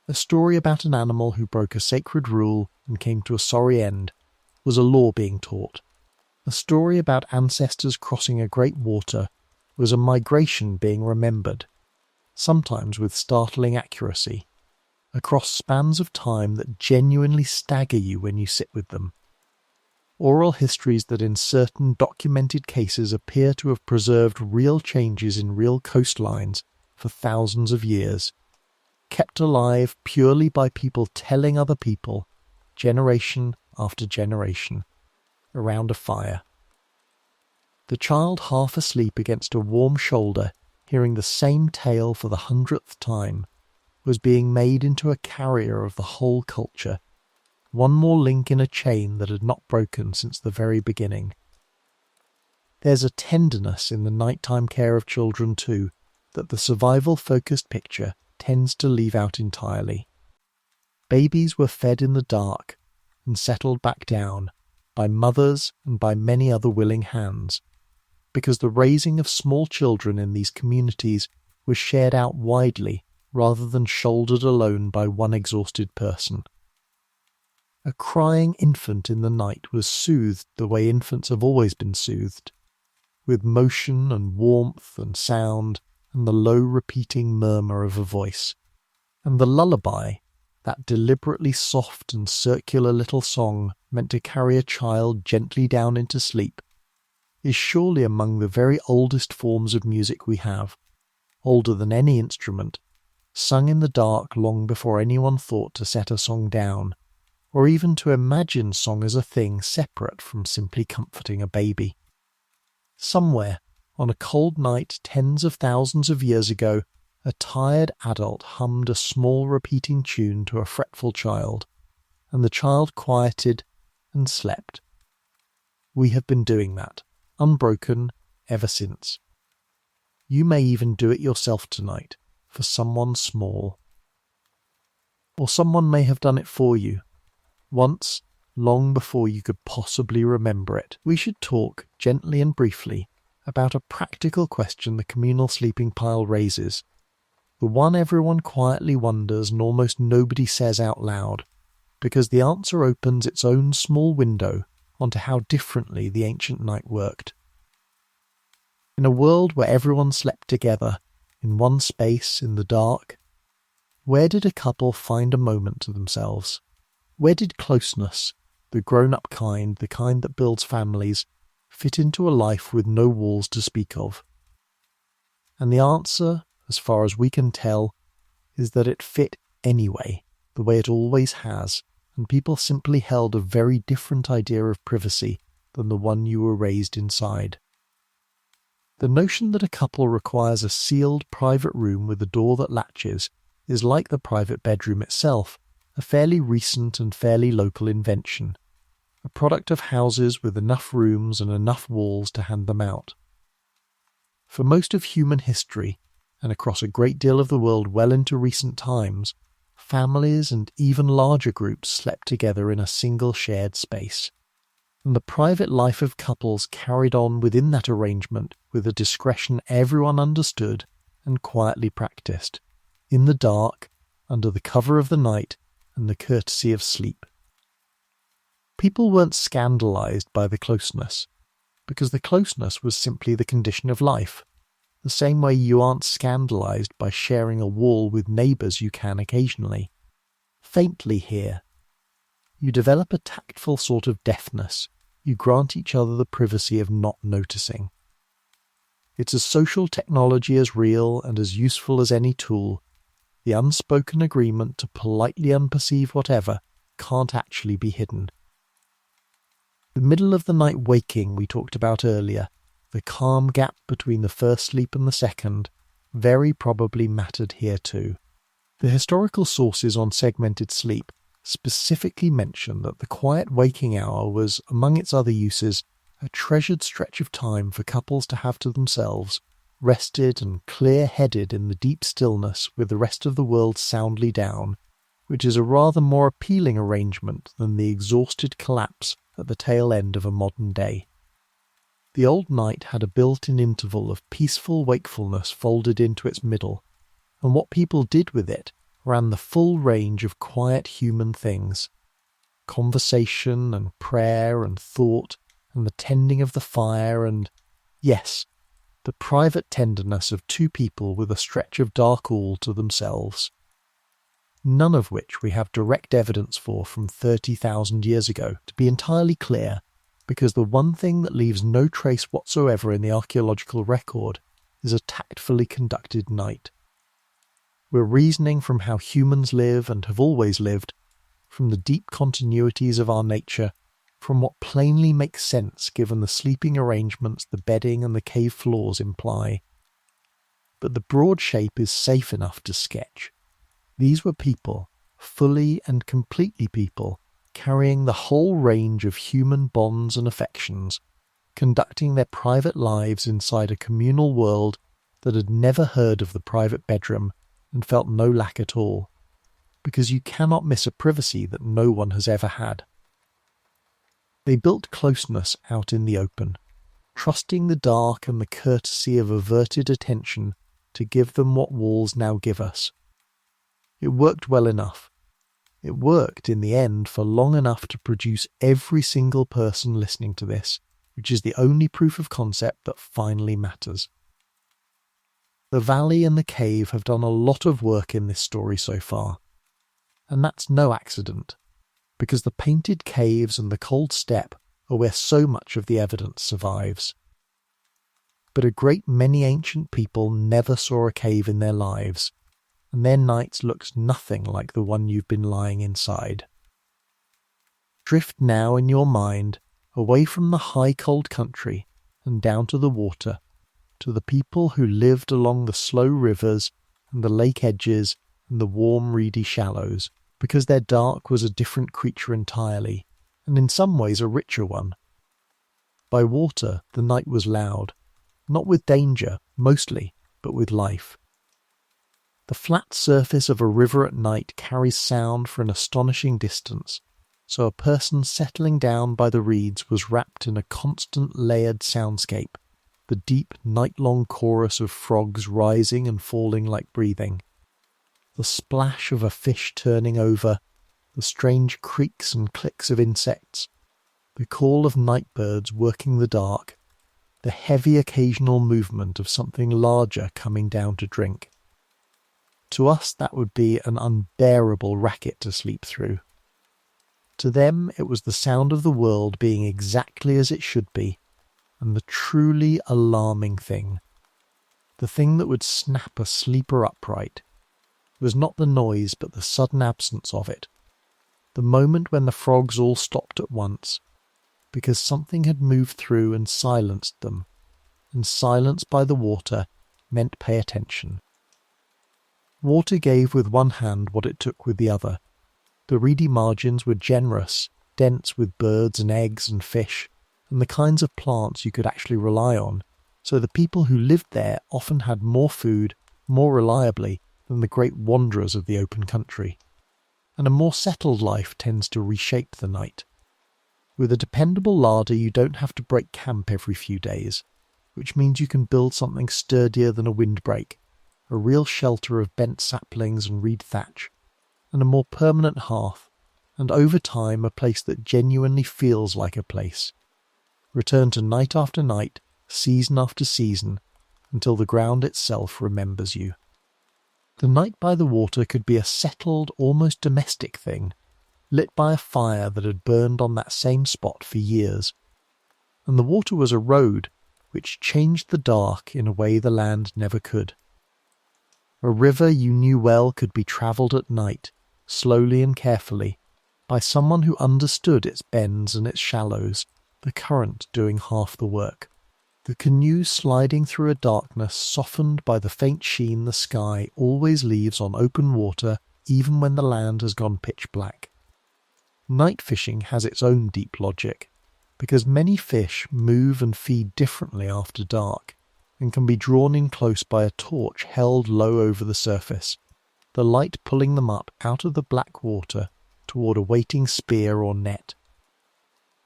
Speaker 1: A story about an animal who broke a sacred rule and came to a sorry end was a law being taught. A story about ancestors crossing a great water was a migration being remembered, sometimes with startling accuracy, across spans of time that genuinely stagger you when you sit with them. Oral histories that in certain documented cases appear to have preserved real changes in real coastlines for thousands of years, kept alive purely by people telling other people, generation after generation, around a fire. The child half asleep against a warm shoulder, hearing the same tale for the 100th time, was being made into a carrier of the whole culture, one more link in a chain that had not broken since the very beginning. There's a tenderness in the nighttime care of children too, that the survival-focused picture tends to leave out entirely. Babies were fed in the dark and settled back down by mothers and by many other willing hands, because the raising of small children in these communities was shared out widely rather than shouldered alone by one exhausted person. A crying infant in the night was soothed the way infants have always been soothed, with motion and warmth and sound and the low repeating murmur of a voice. And the lullaby, that deliberately soft and circular little song meant to carry a child gently down into sleep, is surely among the very oldest forms of music we have, older than any instrument, sung in the dark long before anyone thought to set a song down, or even to imagine song as a thing separate from simply comforting a baby. Somewhere, on a cold night tens of thousands of years ago, a tired adult hummed a small repeating tune to a fretful child, and the child quieted and slept. We have been doing that, unbroken, ever since. You may even do it yourself tonight, for someone small. Or someone may have done it for you, once, long before you could possibly remember it. We should talk, gently and briefly, about a practical question the communal sleeping pile raises, the one everyone quietly wonders and almost nobody says out loud, because the answer opens its own small window onto how differently the ancient night worked. In a world where everyone slept together, in one space, in the dark, where did a couple find a moment to themselves? Where did closeness, the grown-up kind, the kind that builds families, fit into a life with no walls to speak of? And the answer, as far as we can tell, is that it fit anyway, the way it always has, and people simply held a very different idea of privacy than the one you were raised inside. The notion that a couple requires a sealed private room with a door that latches is, like the private bedroom itself, a fairly recent and fairly local invention, a product of houses with enough rooms and enough walls to hand them out. For most of human history, and across a great deal of the world well into recent times, families and even larger groups slept together in a single shared space, and the private life of couples carried on within that arrangement with a discretion everyone understood and quietly practiced, in the dark, under the cover of the night, and the courtesy of sleep. People weren't scandalized by the closeness, because the closeness was simply the condition of life, the same way you aren't scandalized by sharing a wall with neighbours you can occasionally. Faintly here. You develop a tactful sort of deafness. You grant each other the privacy of not noticing. It's a social technology as real and as useful as any tool. The unspoken agreement to politely unperceive whatever can't actually be hidden. The middle of the night waking we talked about earlier, the calm gap between the first sleep and the second, very probably mattered here too. The historical sources on segmented sleep specifically mention that the quiet waking hour was, among its other uses, a treasured stretch of time for couples to have to themselves, rested and clear-headed in the deep stillness with the rest of the world soundly down, which is a rather more appealing arrangement than the exhausted collapse at the tail end of a modern day. The old night had a built-in interval of peaceful wakefulness folded into its middle, and what people did with it ran the full range of quiet human things. Conversation and prayer and thought and the tending of the fire and, yes, the private tenderness of two people with a stretch of dark all to themselves. None of which we have direct evidence for from 30,000 years ago, to be entirely clear, because the one thing that leaves no trace whatsoever in the archaeological record is a tactfully conducted night. We're reasoning from how humans live and have always lived, from the deep continuities of our nature, from what plainly makes sense given the sleeping arrangements the bedding and the cave floors imply. But the broad shape is safe enough to sketch. These were people, fully and completely people, carrying the whole range of human bonds and affections, conducting their private lives inside a communal world that had never heard of the private bedroom and felt no lack at all, because you cannot miss a privacy that no one has ever had. They built closeness out in the open, trusting the dark and the courtesy of averted attention to give them what walls now give us. It worked well enough. It worked in the end for long enough to produce every single person listening to this, which is the only proof of concept that finally matters. The valley and the cave have done a lot of work in this story so far, and that's no accident, because the painted caves and the cold steppe are where so much of the evidence survives. But a great many ancient people never saw a cave in their lives, and their nights looked nothing like the one you've been lying inside. Drift now in your mind away from the high cold country and down to the water, to the people who lived along the slow rivers and the lake edges and the warm reedy shallows, because their dark was a different creature entirely, and in some ways a richer one. By water the night was loud, not with danger, mostly, but with life. The flat surface of a river at night carries sound for an astonishing distance, so a person settling down by the reeds was wrapped in a constant layered soundscape, the deep night-long chorus of frogs rising and falling like breathing, the splash of a fish turning over, the strange creaks and clicks of insects, the call of night birds working the dark, the heavy occasional movement of something larger coming down to drink. To us that would be an unbearable racket to sleep through. To them it was the sound of the world being exactly as it should be, and the truly alarming thing, the thing that would snap a sleeper upright, was not the noise but the sudden absence of it, the moment when the frogs all stopped at once, because something had moved through and silenced them, and silence by the water meant pay attention. Water gave with one hand what it took with the other. The reedy margins were generous, dense with birds and eggs and fish, and the kinds of plants you could actually rely on, so the people who lived there often had more food, more reliably, than the great wanderers of the open country. And a more settled life tends to reshape the night. With a dependable larder you don't have to break camp every few days, which means you can build something sturdier than a windbreak, a real shelter of bent saplings and reed thatch, and a more permanent hearth, and over time a place that genuinely feels like a place. Return to night after night, season after season, until the ground itself remembers you. The night by the water could be a settled, almost domestic thing, lit by a fire that had burned on that same spot for years. And the water was a road which changed the dark in a way the land never could. A river you knew well could be travelled at night, slowly and carefully, by someone who understood its bends and its shallows, the current doing half the work. The canoe sliding through a darkness softened by the faint sheen the sky always leaves on open water even when the land has gone pitch black. Night fishing has its own deep logic, because many fish move and feed differently after dark, and can be drawn in close by a torch held low over the surface, the light pulling them up out of the black water toward a waiting spear or net.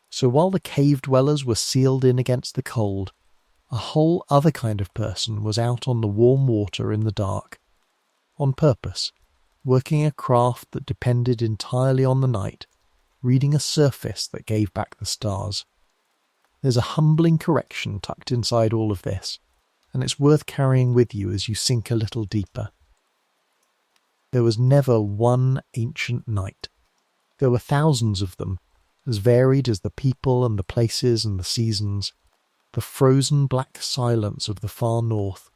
Speaker 1: So while the cave dwellers were sealed in against the cold, a whole other kind of person was out on the warm water in the dark. on purpose, working a craft that depended entirely on the night, reading a surface that gave back the stars. There's a humbling correction tucked inside all of this, and it's worth carrying with you as you sink a little deeper. There was never one ancient night. There were thousands of them, as varied as the people and the places and the seasons, the frozen black silence of the far north,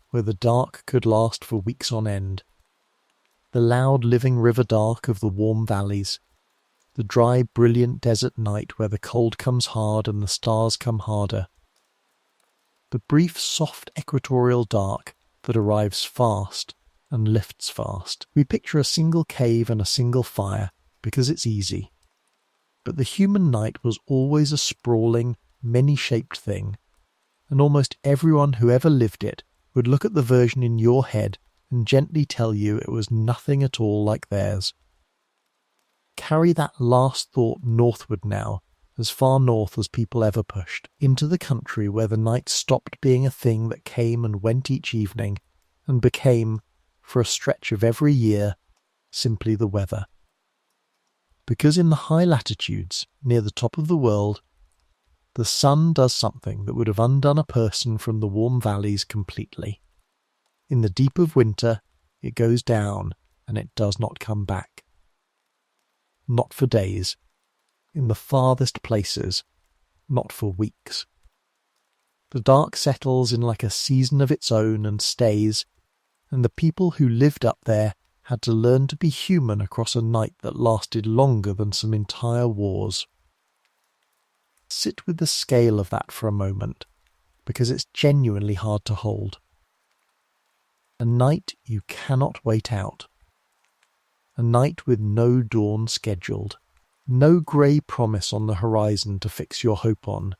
Speaker 1: where the dark could last for weeks on end, the loud living river dark of the warm valleys, the dry brilliant desert night where the cold comes hard and the stars come harder, the brief soft equatorial dark that arrives fast and lifts fast. We picture a single cave and a single fire because it's easy. But the human night was always a sprawling, many-shaped thing, and almost everyone who ever lived it would look at the version in your head and gently tell you it was nothing at all like theirs. Carry that last thought northward now, as far north as people ever pushed, into the country where the night stopped being a thing that came and went each evening, and became, for a stretch of every year, simply the weather. Because in the high latitudes, near the top of the world, the sun does something that would have undone a person from the warm valleys completely. In the deep of winter, it goes down and it does not come back. Not for days. In the farthest places, not for weeks. The dark settles in like a season of its own and stays, and the people who lived up there had to learn to be human across a night that lasted longer than some entire wars. Sit with the scale of that for a moment, because it's genuinely hard to hold. A night you cannot wait out. A night with no dawn scheduled. No grey promise on the horizon to fix your hope on.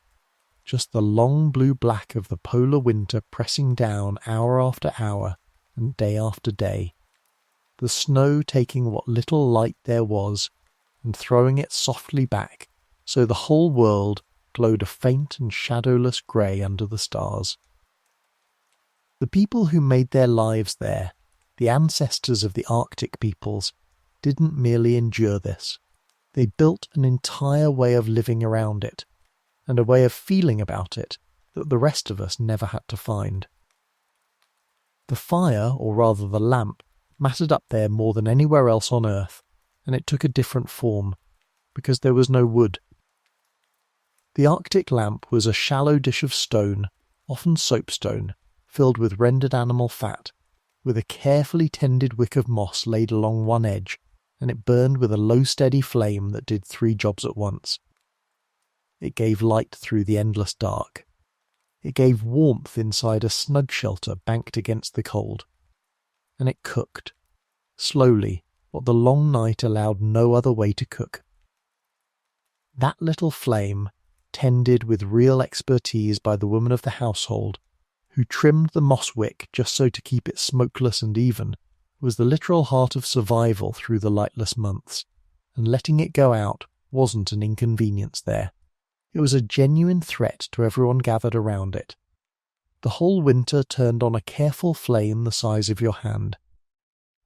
Speaker 1: Just the long blue-black of the polar winter pressing down hour after hour and day after day. The snow taking what little light there was and throwing it softly back, so the whole world glowed a faint and shadowless grey under the stars. The people who made their lives there, the ancestors of the Arctic peoples, didn't merely endure this. They built an entire way of living around it, and a way of feeling about it that the rest of us never had to find. The fire, or rather the lamp, mattered up there more than anywhere else on Earth, and it took a different form, because there was no wood. The Arctic lamp was a shallow dish of stone, often soapstone, filled with rendered animal fat, with a carefully tended wick of moss laid along one edge, and it burned with a low steady flame that did 3 jobs at once. It gave light through the endless dark. It gave warmth inside a snug shelter banked against the cold. And it cooked, slowly, what the long night allowed no other way to cook. That little flame, tended with real expertise by the woman of the household, who trimmed the moss wick just so to keep it smokeless and even, was the literal heart of survival through the lightless months, and letting it go out wasn't an inconvenience there. It was a genuine threat to everyone gathered around it. The whole winter turned on a careful flame the size of your hand,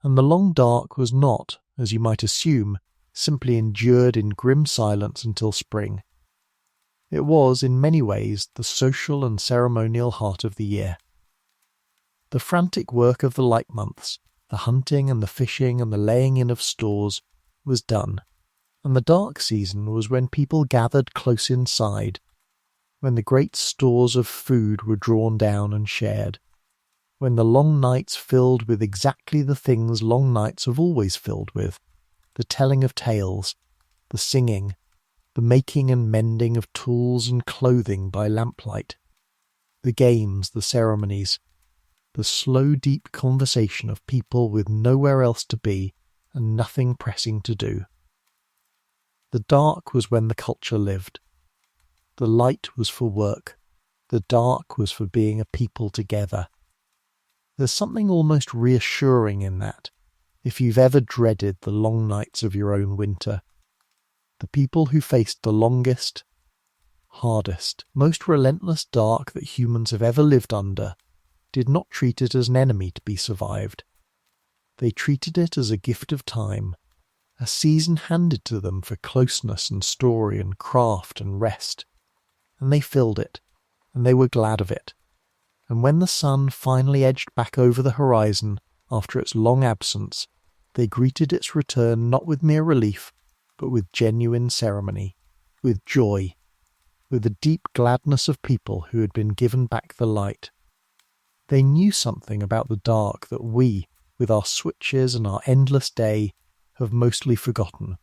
Speaker 1: and the long dark was not, as you might assume, simply endured in grim silence until spring. It was, in many ways, the social and ceremonial heart of the year. The frantic work of the light months, the hunting and the fishing and the laying in of stores, was done, and the dark season was when people gathered close inside, when the great stores of food were drawn down and shared, when the long nights filled with exactly the things long nights have always filled with, the telling of tales, the singing, the making and mending of tools and clothing by lamplight, the games, the ceremonies, the slow deep conversation of people with nowhere else to be and nothing pressing to do. The dark was when the culture lived. The light was for work. The dark was for being a people together. There's something almost reassuring in that, if you've ever dreaded the long nights of your own winter. The people who faced the longest, hardest, most relentless dark that humans have ever lived under did not treat it as an enemy to be survived. They treated it as a gift of time, a season handed to them for closeness and story and craft and rest. And they filled it, and they were glad of it. And when the sun finally edged back over the horizon after its long absence, they greeted its return not with mere relief, but with genuine ceremony, with joy, with the deep gladness of people who had been given back the light. They knew something about the dark that we, with our switches and our endless day, have mostly forgotten.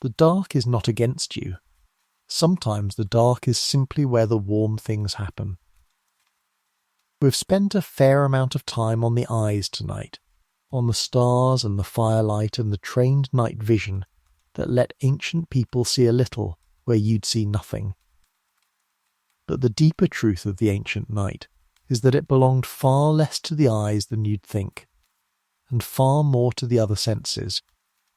Speaker 1: The dark is not against you. Sometimes the dark is simply where the warm things happen. We've spent a fair amount of time on the eyes tonight, on the stars and the firelight and the trained night vision that let ancient people see a little where you'd see nothing. But the deeper truth of the ancient night is that it belonged far less to the eyes than you'd think, and far more to the other senses,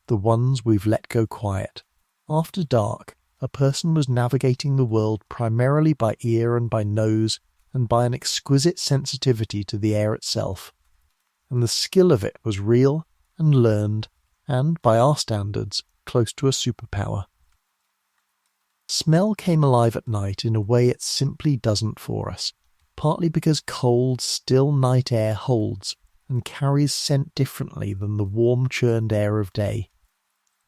Speaker 1: the ones we've let go quiet. After dark, a person was navigating the world primarily by ear and by nose and by an exquisite sensitivity to the air itself, and the skill of it was real and learned and, by our standards, close to a superpower. Smell came alive at night in a way it simply doesn't for us, partly because cold, still night air holds and carries scent differently than the warm, churned air of day,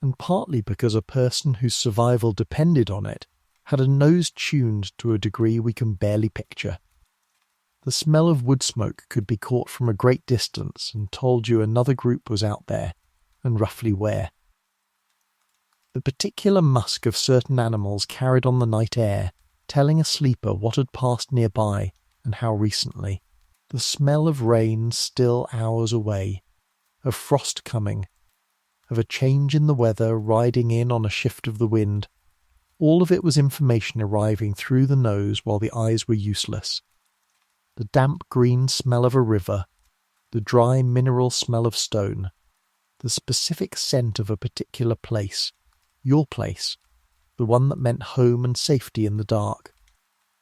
Speaker 1: and partly because a person whose survival depended on it had a nose tuned to a degree we can barely picture. The smell of wood smoke could be caught from a great distance and told you another group was out there, and roughly where. The particular musk of certain animals carried on the night air, telling a sleeper what had passed nearby and how recently. The smell of rain still hours away, of frost coming, of a change in the weather riding in on a shift of the wind. All of it was information arriving through the nose while the eyes were useless. The damp green smell of a river, the dry mineral smell of stone, the specific scent of a particular place, your place, the one that meant home and safety in the dark.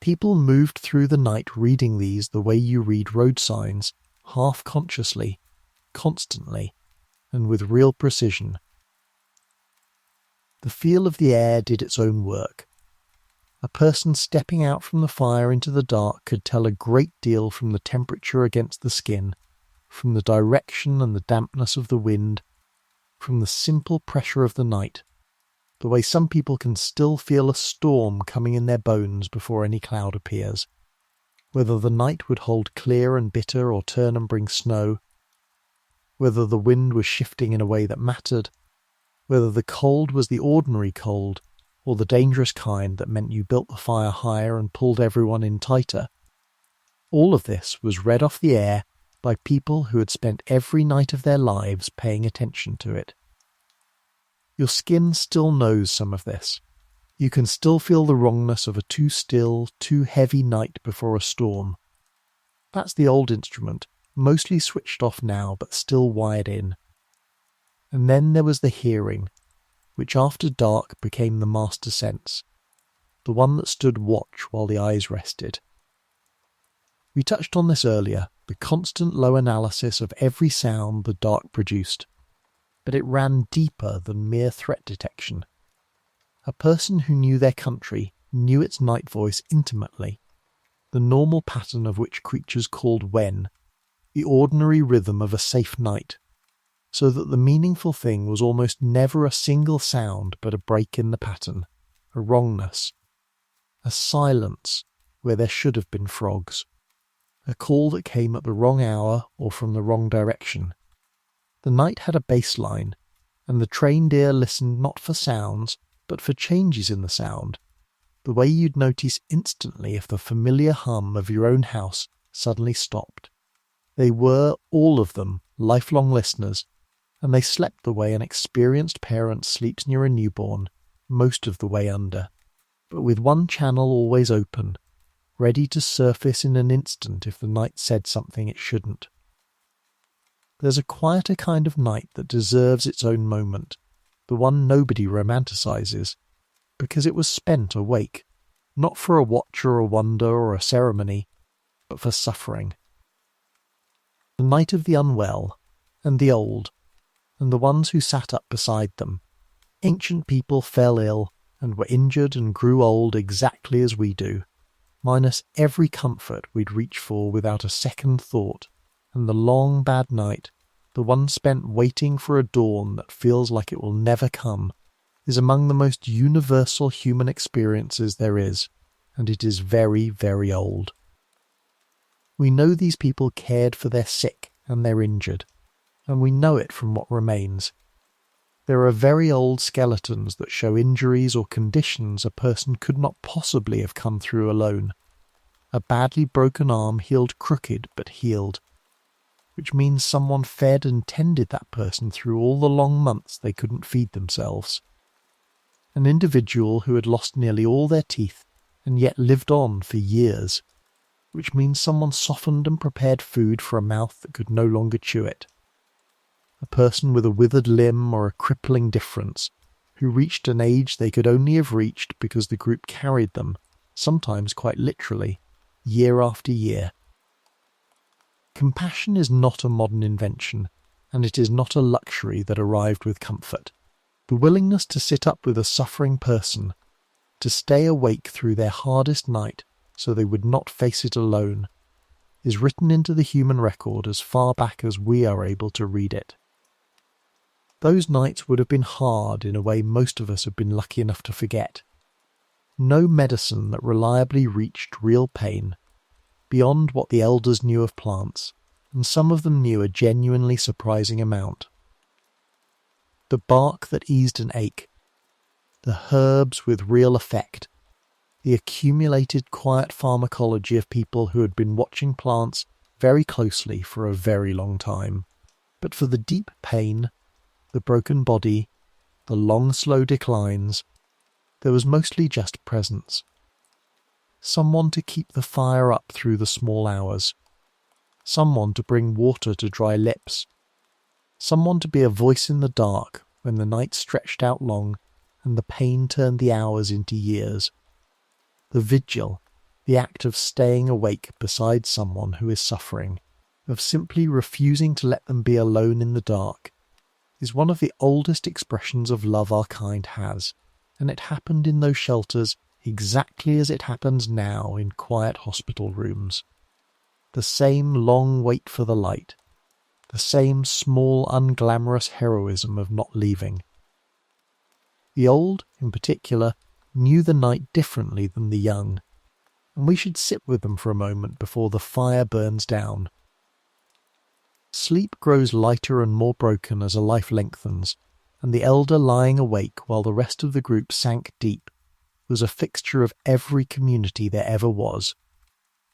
Speaker 1: People moved through the night reading these the way you read road signs, half-consciously, constantly, and with real precision. The feel of the air did its own work. A person stepping out from the fire into the dark could tell a great deal from the temperature against the skin, from the direction and the dampness of the wind, from the simple pressure of the night, the way some people can still feel a storm coming in their bones before any cloud appears, whether the night would hold clear and bitter or turn and bring snow, whether the wind was shifting in a way that mattered, whether the cold was the ordinary cold, or the dangerous kind that meant you built the fire higher and pulled everyone in tighter. All of this was read off the air by people who had spent every night of their lives paying attention to it. Your skin still knows some of this. You can still feel the wrongness of a too still, too heavy night before a storm. That's the old instrument, mostly switched off now but still wired in. And then there was the hearing, which after dark became the master sense, the one that stood watch while the eyes rested. We touched on this earlier, the constant low analysis of every sound the dark produced, but it ran deeper than mere threat detection. A person who knew their country knew its night voice intimately, the normal pattern of which creatures called when, the ordinary rhythm of a safe night, so that the meaningful thing was almost never a single sound but a break in the pattern, a wrongness, a silence where there should have been frogs, a call that came at the wrong hour or from the wrong direction. The night had a bass line, and the trained ear listened not for sounds, but for changes in the sound, the way you'd notice instantly if the familiar hum of your own house suddenly stopped. They were, all of them, lifelong listeners, and they slept the way an experienced parent sleeps near a newborn, most of the way under, but with one channel always open, ready to surface in an instant if the night said something it shouldn't. There's a quieter kind of night that deserves its own moment, the one nobody romanticizes, because it was spent awake, not for a watch or a wonder or a ceremony, but for suffering. The night of the unwell, and the old, and the ones who sat up beside them. Ancient people fell ill and were injured and grew old exactly as we do, minus every comfort we'd reach for without a second thought, and the long bad night, the one spent waiting for a dawn that feels like it will never come, is among the most universal human experiences there is, and it is very, very old. We know these people cared for their sick and their injured, and we know it from what remains. There are very old skeletons that show injuries or conditions a person could not possibly have come through alone. A badly broken arm healed crooked but healed, which means someone fed and tended that person through all the long months they couldn't feed themselves. An individual who had lost nearly all their teeth and yet lived on for years, which means someone softened and prepared food for a mouth that could no longer chew it. A person with a withered limb or a crippling difference, who reached an age they could only have reached because the group carried them, sometimes quite literally, year after year. Compassion is not a modern invention, and it is not a luxury that arrived with comfort. The willingness to sit up with a suffering person, to stay awake through their hardest night so they would not face it alone, is written into the human record as far back as we are able to read it. Those nights would have been hard in a way most of us have been lucky enough to forget. No medicine that reliably reached real pain, beyond what the elders knew of plants, and some of them knew a genuinely surprising amount. The bark that eased an ache, the herbs with real effect, the accumulated quiet pharmacology of people who had been watching plants very closely for a very long time. But for the deep pain, the broken body, the long slow declines, there was mostly just presence. Someone to keep the fire up through the small hours. Someone to bring water to dry lips. Someone to be a voice in the dark when the night stretched out long and the pain turned the hours into years. The vigil, the act of staying awake beside someone who is suffering, of simply refusing to let them be alone in the dark, is one of the oldest expressions of love our kind has, and it happened in those shelters exactly as it happens now in quiet hospital rooms. The same long wait for the light, the same small unglamorous heroism of not leaving. The old, in particular, knew the night differently than the young, and we should sit with them for a moment before the fire burns down. Sleep grows lighter and more broken as a life lengthens, and the elder lying awake while the rest of the group sank deep was a fixture of every community there ever was.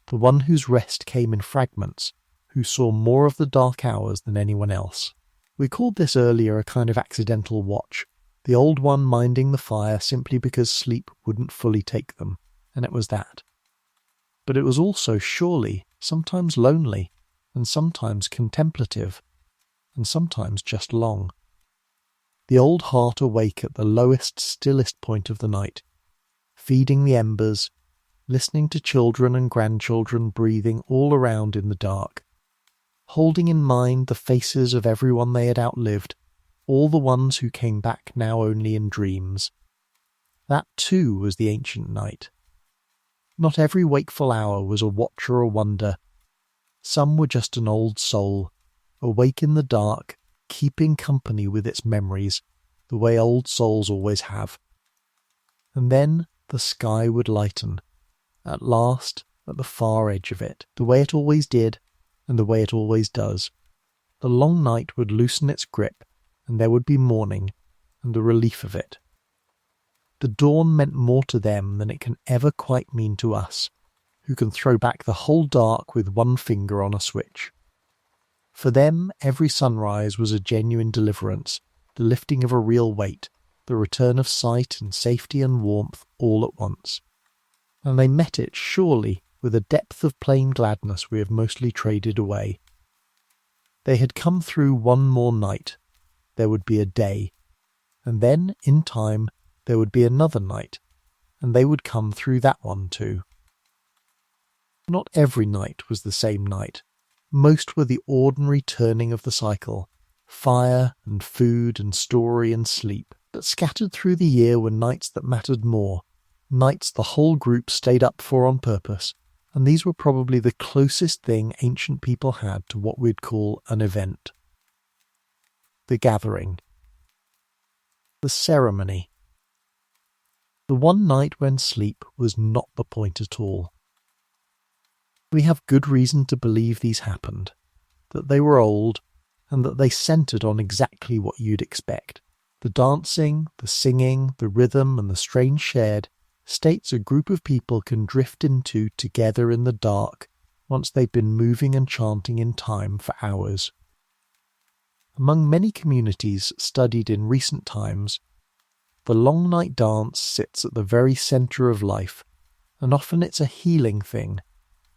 Speaker 1: The one whose rest came in fragments, who saw more of the dark hours than anyone else. We called this earlier a kind of accidental watch, the old one minding the fire simply because sleep wouldn't fully take them, and it was that. But it was also surely sometimes lonely, and sometimes contemplative, and sometimes just long. The old heart awake at the lowest, stillest point of the night, feeding the embers, listening to children and grandchildren breathing all around in the dark, holding in mind the faces of everyone they had outlived, all the ones who came back now only in dreams. That too was the ancient night. Not every wakeful hour was a watch or a wonder. Some were just an old soul, awake in the dark, keeping company with its memories, the way old souls always have. And then the sky would lighten, at last, at the far edge of it, the way it always did, and the way it always does. The long night would loosen its grip, and there would be morning, and the relief of it. The dawn meant more to them than it can ever quite mean to us, who can throw back the whole dark with one finger on a switch. For them, every sunrise was a genuine deliverance, the lifting of a real weight, the return of sight and safety and warmth all at once. And they met it, surely, with a depth of plain gladness we have mostly traded away. They had come through one more night. There would be a day. And then, in time, there would be another night, and they would come through that one too. Not every night was the same night. Most were the ordinary turning of the cycle, Fire and food and story and sleep. But scattered through the year were nights that mattered more, nights the whole group stayed up for on purpose, and these were probably the closest thing ancient people had to what we'd call an event. The gathering. The ceremony. The one night when sleep was not the point at all. We have good reason to believe these happened, that they were old, and that they centred on exactly what you'd expect. The dancing, the singing, the rhythm, and the strange shared states a group of people can drift into together in the dark once they've been moving and chanting in time for hours. Among many communities studied in recent times, the long night dance sits at the very centre of life, and often it's a healing thing,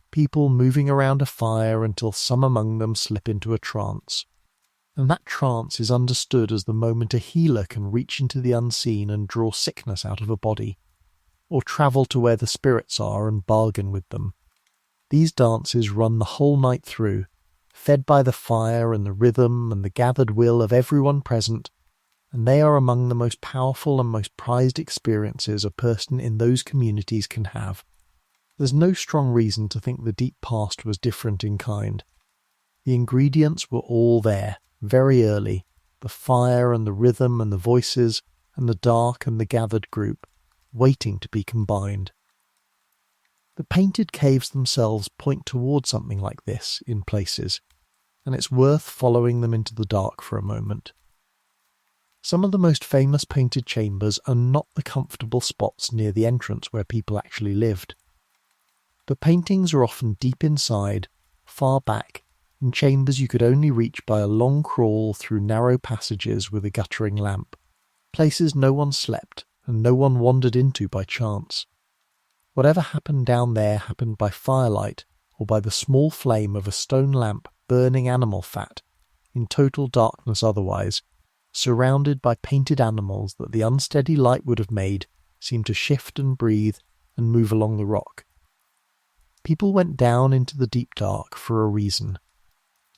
Speaker 1: people moving around a fire until some among them slip into a trance. And that trance is understood as the moment a healer can reach into the unseen and draw sickness out of a body, or travel to where the spirits are and bargain with them. These dances run the whole night through, fed by the fire and the rhythm and the gathered will of everyone present, and they are among the most powerful and most prized experiences a person in those communities can have. There's no strong reason to think the deep past was different in kind. The ingredients were all there, very early, the fire and the rhythm and the voices and the dark and the gathered group, waiting to be combined. The painted caves themselves point towards something like this in places, and it's worth following them into the dark for a moment. Some of the most famous painted chambers are not the comfortable spots near the entrance where people actually lived. The paintings are often deep inside, far back, in chambers you could only reach by a long crawl through narrow passages with a guttering lamp, places no one slept and no one wandered into by chance. Whatever happened down there happened by firelight or by the small flame of a stone lamp burning animal fat, in total darkness otherwise, surrounded by painted animals that the unsteady light would have made seem to shift and breathe and move along the rock. People went down into the deep dark for a reason,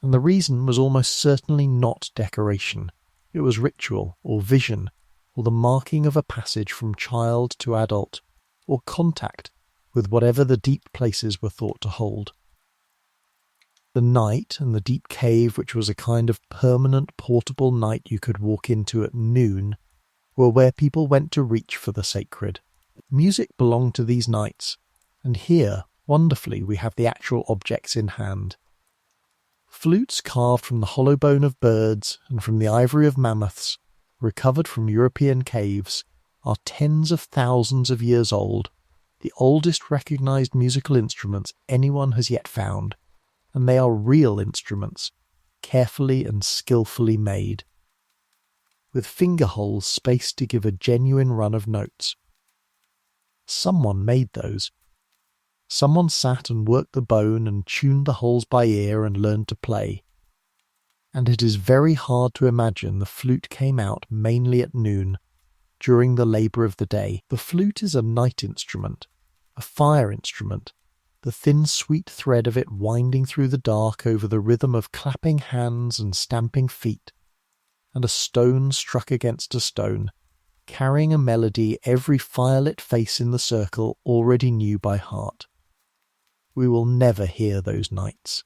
Speaker 1: and the reason was almost certainly not decoration. It was ritual or vision, or the marking of a passage from child to adult, or contact with whatever the deep places were thought to hold. The night and the deep cave, which was a kind of permanent portable night you could walk into at noon, were where people went to reach for the sacred. Music belonged to these nights, and here, wonderfully, we have the actual objects in hand. Flutes carved from the hollow bone of birds and from the ivory of mammoths, recovered from European caves, are tens of thousands of years old, the oldest recognised musical instruments anyone has yet found, and they are real instruments, carefully and skillfully made, with finger holes spaced to give a genuine run of notes. Someone made those. Someone sat and worked the bone and tuned the holes by ear and learned to play. And it is very hard to imagine the flute came out mainly at noon, during the labour of the day. The flute is a night instrument, a fire instrument, the thin sweet thread of it winding through the dark over the rhythm of clapping hands and stamping feet, and a stone struck against a stone, carrying a melody every firelit face in the circle already knew by heart. We will never hear those nights.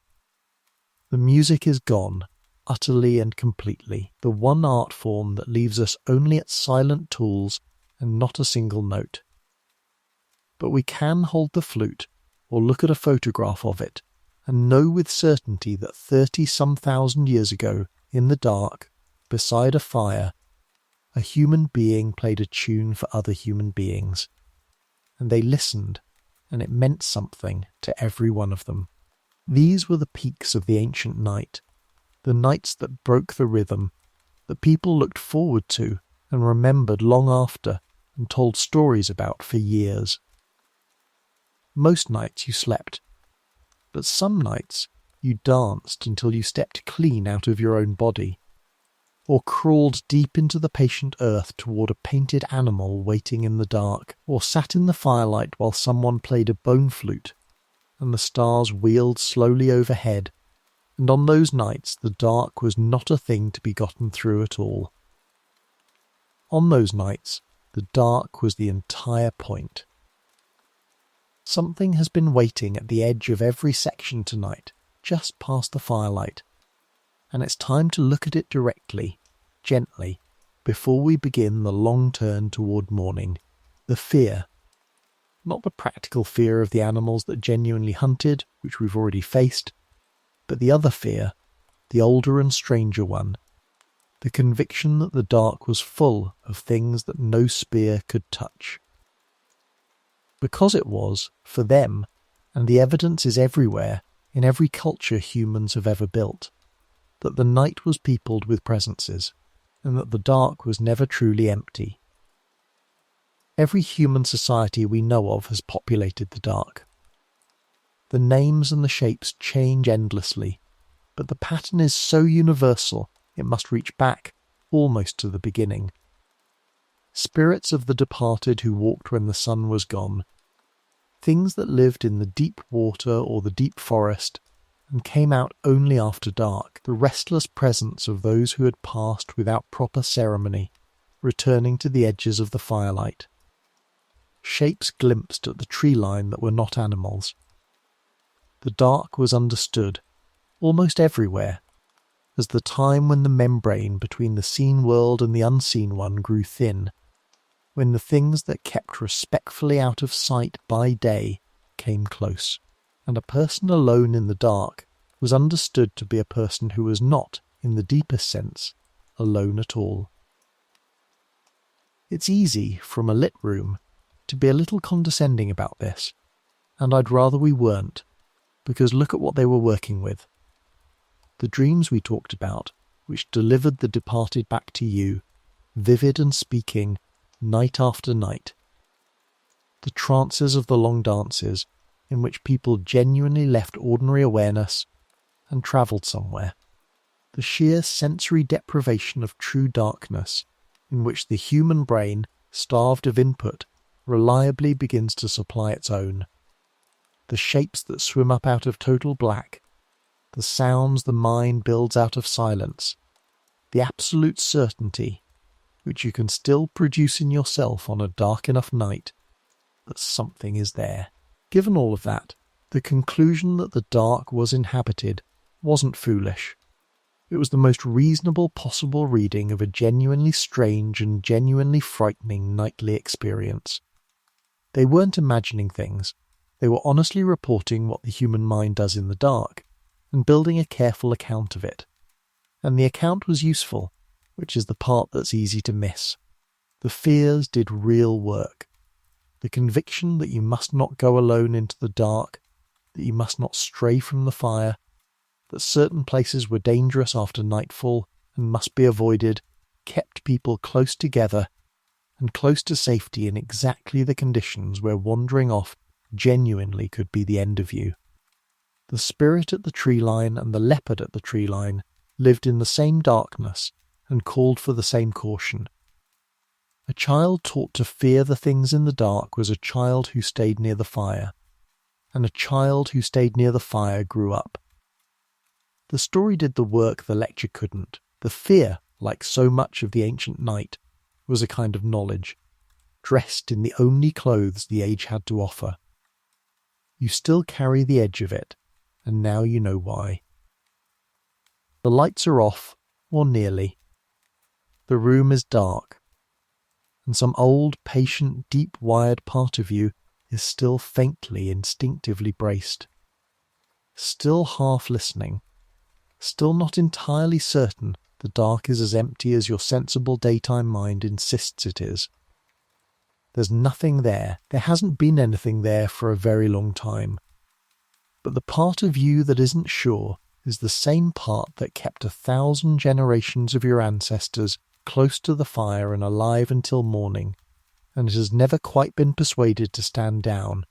Speaker 1: The music is gone, utterly and completely, the one art form that leaves us only at silent tools and not a single note. But we can hold the flute, or look at a photograph of it, and know with certainty that 30-some thousand years ago, in the dark, beside a fire, a human being played a tune for other human beings. And they listened, and it meant something to every one of them. These were the peaks of the ancient night, the nights that broke the rhythm, that people looked forward to and remembered long after and told stories about for years. Most nights you slept, but some nights you danced until you stepped clean out of your own body, or crawled deep into the patient earth toward a painted animal waiting in the dark, or sat in the firelight while someone played a bone flute, and the stars wheeled slowly overhead, and on those nights the dark was not a thing to be gotten through at all. On those nights, the dark was the entire point. Something has been waiting at the edge of every section tonight, just past the firelight, and it's time to look at it directly, gently, before we begin the long turn toward morning. The fear. Not the practical fear of the animals that genuinely hunted, which we've already faced, but the other fear, the older and stranger one, the conviction that the dark was full of things that no spear could touch. Because it was, for them, and the evidence is everywhere, in every culture humans have ever built, that the night was peopled with presences, and that the dark was never truly empty. Every human society we know of has populated the dark. The names and the shapes change endlessly, but the pattern is so universal it must reach back almost to the beginning. Spirits of the departed who walked when the sun was gone, things that lived in the deep water or the deep forest and came out only after dark, the restless presence of those who had passed without proper ceremony, returning to the edges of the firelight. Shapes glimpsed at the tree line that were not animals. The dark was understood, almost everywhere, as the time when the membrane between the seen world and the unseen one grew thin, when the things that kept respectfully out of sight by day came close, and a person alone in the dark was understood to be a person who was not, in the deepest sense, alone at all. It's easy, from a lit room, to be a little condescending about this, and I'd rather we weren't, because look at what they were working with. The dreams we talked about, which delivered the departed back to you, vivid and speaking, night after night. The trances of the long dances, in which people genuinely left ordinary awareness and travelled somewhere. The sheer sensory deprivation of true darkness, in which the human brain, starved of input, reliably begins to supply its own. The shapes that swim up out of total black, the sounds the mind builds out of silence, the absolute certainty, which you can still produce in yourself on a dark enough night, that something is there. Given all of that, the conclusion that the dark was inhabited wasn't foolish. It was the most reasonable possible reading of a genuinely strange and genuinely frightening nightly experience. They weren't imagining things. They were honestly reporting what the human mind does in the dark, and building a careful account of it. And the account was useful, which is the part that's easy to miss. The fears did real work. The conviction that you must not go alone into the dark, that you must not stray from the fire, that certain places were dangerous after nightfall and must be avoided, kept people close together and close to safety in exactly the conditions where wandering off genuinely could be the end of you. The spirit at the tree line and the leopard at the tree line lived in the same darkness and called for the same caution. A child taught to fear the things in the dark was a child who stayed near the fire, and a child who stayed near the fire grew up. The story did the work the lecture couldn't. The fear, like so much of the ancient night, was a kind of knowledge, dressed in the only clothes the age had to offer. You still carry the edge of it, and now you know why. The lights are off, or nearly. The room is dark, and some old, patient, deep-wired part of you is still faintly, instinctively braced. Still half listening, still not entirely certain the dark is as empty as your sensible daytime mind insists it is. There's nothing there. There hasn't been anything there for a very long time. But the part of you that isn't sure is the same part that kept 1,000 generations of your ancestors close to the fire and alive until morning, and it has never quite been persuaded to stand down.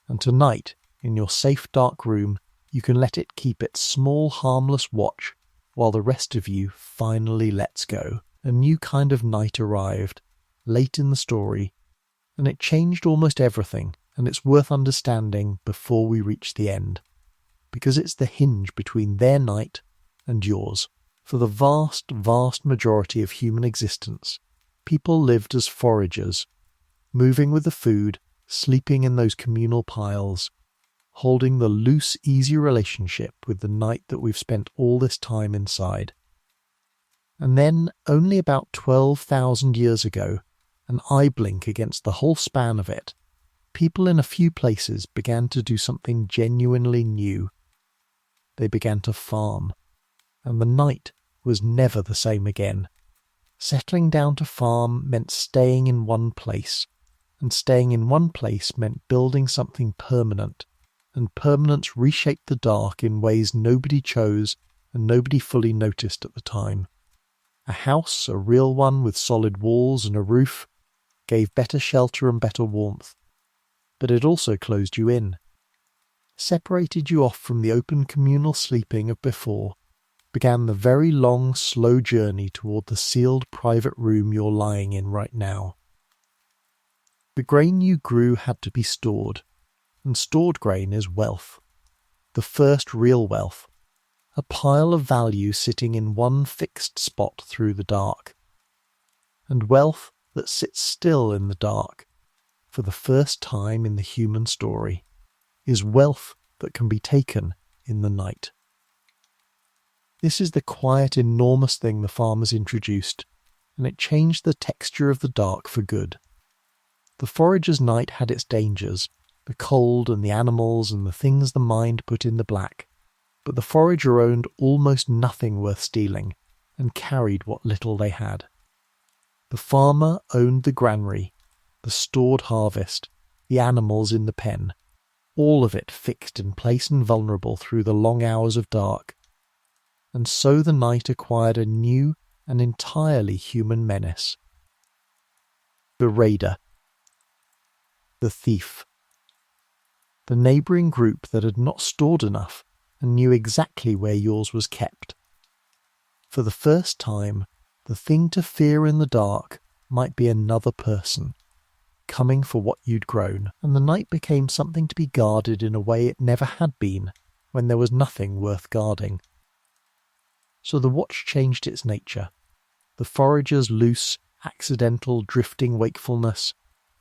Speaker 1: And tonight, in your safe dark room, you can let it keep its small harmless watch while the rest of you finally lets go. A new kind of night arrived, late in the story, and it changed almost everything, and it's worth understanding before we reach the end. because it's the hinge between their night and yours. For the vast, vast majority of human existence, people lived as foragers, moving with the food, sleeping in those communal piles, holding the loose, easy relationship with the night that we've spent all this time inside. And then, only about 12,000 years ago, an eye blink against the whole span of it, people in a few places began to do something genuinely new. They began to farm, and the night was never the same again. Settling down to farm meant staying in one place, and staying in one place meant building something permanent, and permanence reshaped the dark in ways nobody chose and nobody fully noticed at the time. A house, a real one with solid walls and a roof, gave better shelter and better warmth, but it also closed you in, separated you off from the open communal sleeping of before, began the very long, slow journey toward the sealed private room you're lying in right now. The grain you grew had to be stored, and stored grain is wealth, the first real wealth, a pile of value sitting in one fixed spot through the dark. And wealth that sits still in the dark, for the first time in the human story, is wealth that can be taken in the night. This is the quiet, enormous thing the farmers introduced, and it changed the texture of the dark for good. The forager's night had its dangers, the cold and the animals and the things the mind put in the black, but the forager owned almost nothing worth stealing, and carried what little they had. The farmer owned the granary, the stored harvest, the animals in the pen, all of it fixed in place and vulnerable through the long hours of dark. And so the night acquired a new and entirely human menace. The raider. The thief. The neighbouring group that had not stored enough and knew exactly where yours was kept. For the first time, the thing to fear in the dark might be another person, coming for what you'd grown, and the night became something to be guarded in a way it never had been, when there was nothing worth guarding. So the watch changed its nature. The forager's loose, accidental, drifting wakefulness,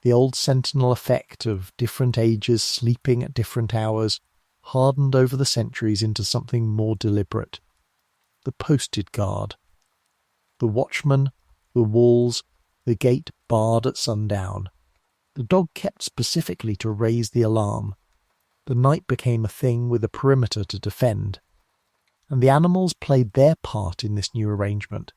Speaker 1: the old sentinel effect of different ages sleeping at different hours, hardened over the centuries into something more deliberate. The posted guard. The watchman, the walls, the gate barred at sundown. The dog kept specifically to raise the alarm. The night became a thing with a perimeter to defend. And the animals played their part in this new arrangement,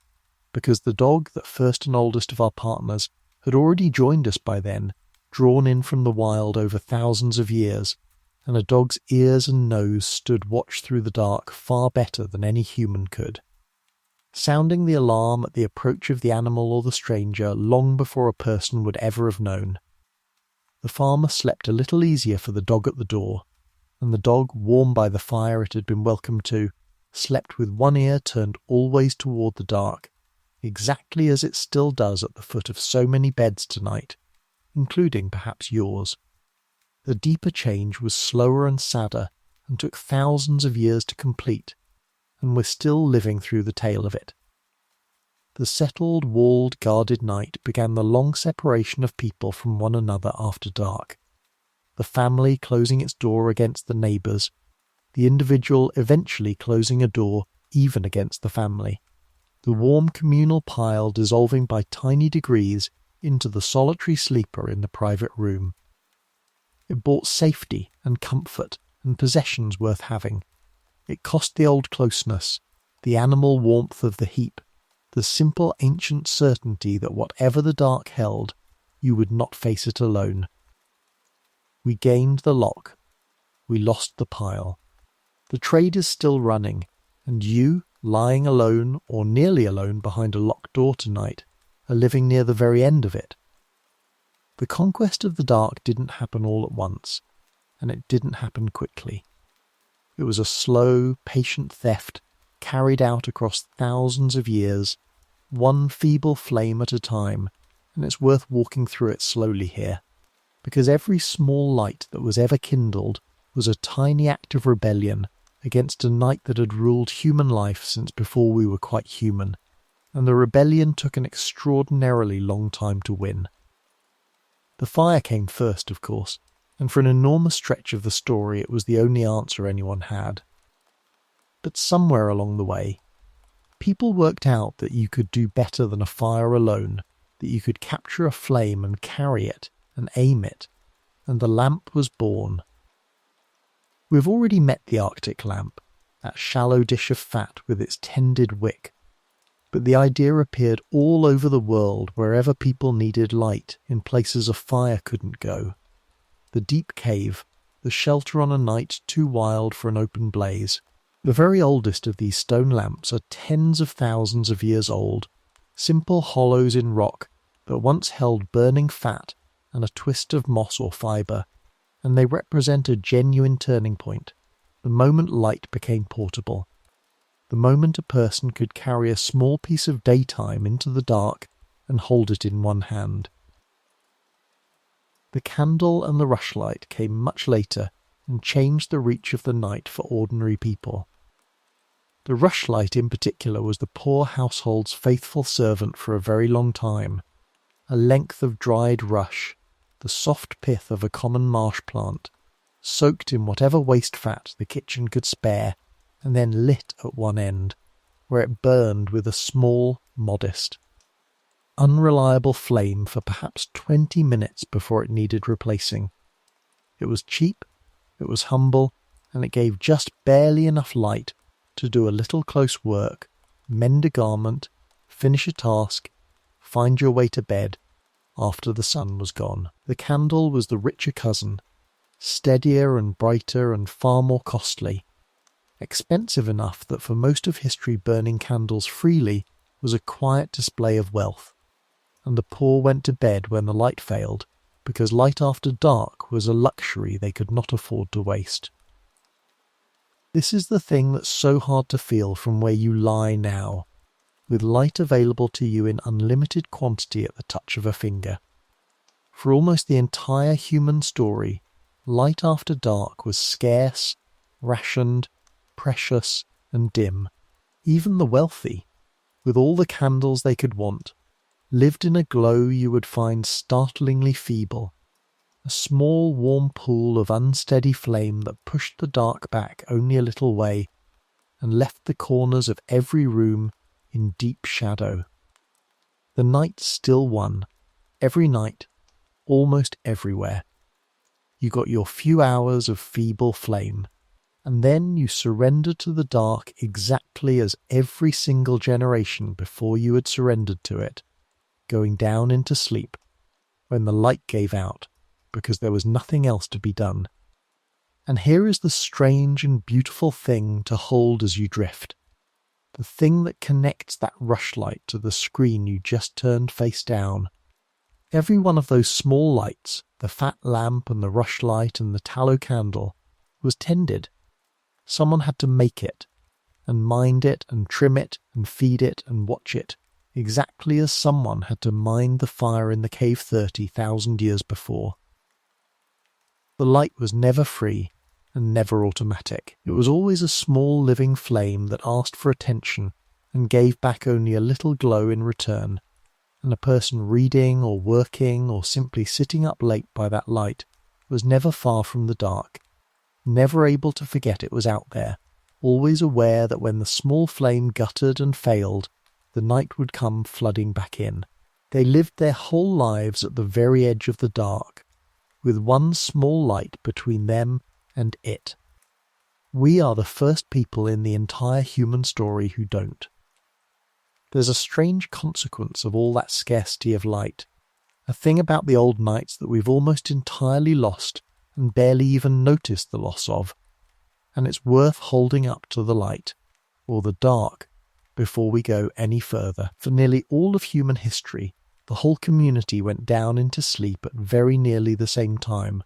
Speaker 1: because the dog, that first and oldest of our partners, had already joined us by then, drawn in from the wild over thousands of years, and a dog's ears and nose stood watch through the dark far better than any human could, sounding the alarm at the approach of the animal or the stranger long before a person would ever have known. The farmer slept a little easier for the dog at the door, and the dog, warm by the fire it had been welcomed to, slept with one ear turned always toward the dark, exactly as it still does at the foot of so many beds tonight, including perhaps yours. The deeper change was slower and sadder and took thousands of years to complete, and we're still living through the tale of it. The settled, walled, guarded night began the long separation of people from one another after dark, the family closing its door against the neighbours, the individual eventually closing a door even against the family, the warm communal pile dissolving by tiny degrees into the solitary sleeper in the private room. It brought safety and comfort and possessions worth having. It cost the old closeness, the animal warmth of the heap, the simple ancient certainty that whatever the dark held, you would not face it alone. We gained the lock. We lost the pile. The trade is still running, and you, lying alone or nearly alone behind a locked door tonight, are living near the very end of it. The conquest of the dark didn't happen all at once, and it didn't happen quickly. It was a slow, patient theft carried out across thousands of years, one feeble flame at a time, and it's worth walking through it slowly here, because every small light that was ever kindled was a tiny act of rebellion against a night that had ruled human life since before we were quite human, and the rebellion took an extraordinarily long time to win. The fire came first, of course, and for an enormous stretch of the story it was the only answer anyone had. But somewhere along the way, people worked out that you could do better than a fire alone, that you could capture a flame and carry it and aim it, and the lamp was born. We've already met the Arctic lamp, that shallow dish of fat with its tended wick, but the idea appeared all over the world wherever people needed light, in places a fire couldn't go. The deep cave, the shelter on a night too wild for an open blaze. The very oldest of these stone lamps are tens of thousands of years old, simple hollows in rock that once held burning fat and a twist of moss or fibre, and they represent a genuine turning point, the moment light became portable, the moment a person could carry a small piece of daytime into the dark and hold it in one hand. The candle and the rushlight came much later and changed the reach of the night for ordinary people. The rushlight in particular was the poor household's faithful servant for a very long time, a length of dried rush, the soft pith of a common marsh plant, soaked in whatever waste fat the kitchen could spare, and then lit at one end, where it burned with a small, modest, unreliable flame for perhaps 20 minutes before it needed replacing. It was cheap, it was humble, and it gave just barely enough light to do a little close work, mend a garment, finish a task, find your way to bed after the sun was gone. The candle was the richer cousin, steadier and brighter and far more costly, expensive enough that for most of history burning candles freely was a quiet display of wealth, and the poor went to bed when the light failed, because light after dark was a luxury they could not afford to waste. This is the thing that's so hard to feel from where you lie now, with light available to you in unlimited quantity at the touch of a finger. For almost the entire human story, light after dark was scarce, rationed, precious, and dim. Even the wealthy, with all the candles they could want, lived in a glow you would find startlingly feeble, a small warm pool of unsteady flame that pushed the dark back only a little way and left the corners of every room in deep shadow. The night still won, every night, almost everywhere. You got your few hours of feeble flame, and then you surrendered to the dark exactly as every single generation before you had surrendered to it, going down into sleep when the light gave out because there was nothing else to be done. And here is the strange and beautiful thing to hold as you drift, the thing that connects that rushlight to the screen you just turned face down. Every one of those small lights, the fat lamp and the rushlight and the tallow candle, was tended. Someone had to make it, and mind it and trim it and feed it and watch it, exactly as someone had to mind the fire in the cave 30,000 years before. The light was never free and never automatic. It was always a small living flame that asked for attention and gave back only a little glow in return, and a person reading or working or simply sitting up late by that light was never far from the dark, never able to forget it was out there, always aware that when the small flame guttered and failed, the night would come flooding back in. They lived their whole lives at the very edge of the dark, with one small light between them and it. We are the first people in the entire human story who don't. There's a strange consequence of all that scarcity of light, a thing about the old nights that we've almost entirely lost and barely even noticed the loss of, and it's worth holding up to the light, or the dark, before we go any further. For nearly all of human history, the whole community went down into sleep at very nearly the same time,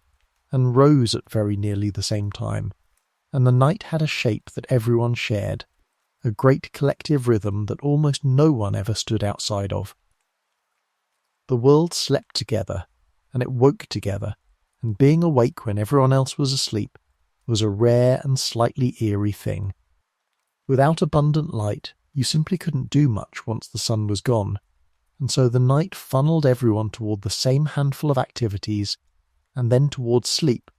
Speaker 1: and rose at very nearly the same time, and the night had a shape that everyone shared, a great collective rhythm that almost no one ever stood outside of. The world slept together, and it woke together, and being awake when everyone else was asleep, was a rare and slightly eerie thing. Without abundant light, you simply couldn't do much once the sun was gone, and so the night funneled everyone toward the same handful of activities, and then towards sleep,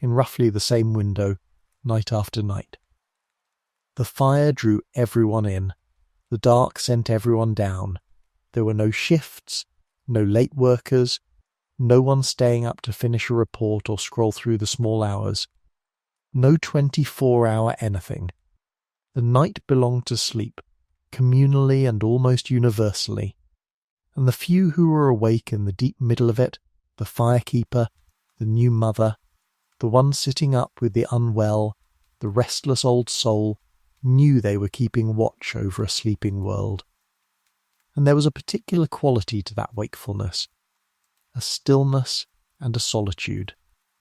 Speaker 1: in roughly the same window, night after night. The fire drew everyone in. The dark sent everyone down. There were no shifts, no late workers, no one staying up to finish a report or scroll through the small hours. No 24-hour anything. The night belonged to sleep, communally and almost universally. And the few who were awake in the deep middle of it, the firekeeper, the new mother, the one sitting up with the unwell, the restless old soul, knew they were keeping watch over a sleeping world. And there was a particular quality to that wakefulness, a stillness and a solitude,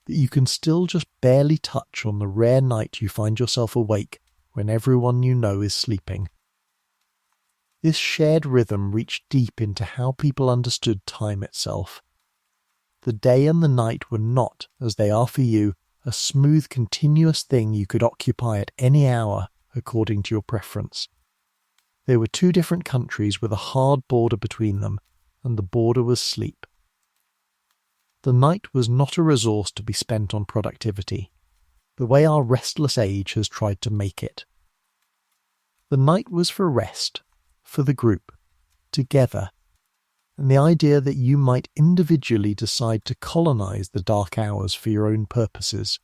Speaker 1: that you can still just barely touch on the rare night you find yourself awake when everyone you know is sleeping. This shared rhythm reached deep into how people understood time itself. The day and the night were not, as they are for you, a smooth continuous thing you could occupy at any hour according to your preference. They were two different countries with a hard border between them, and the border was sleep. The night was not a resource to be spent on productivity, the way our restless age has tried to make it. The night was for rest, for the group, together, and the idea that you might individually decide to colonize the dark hours for your own purposes,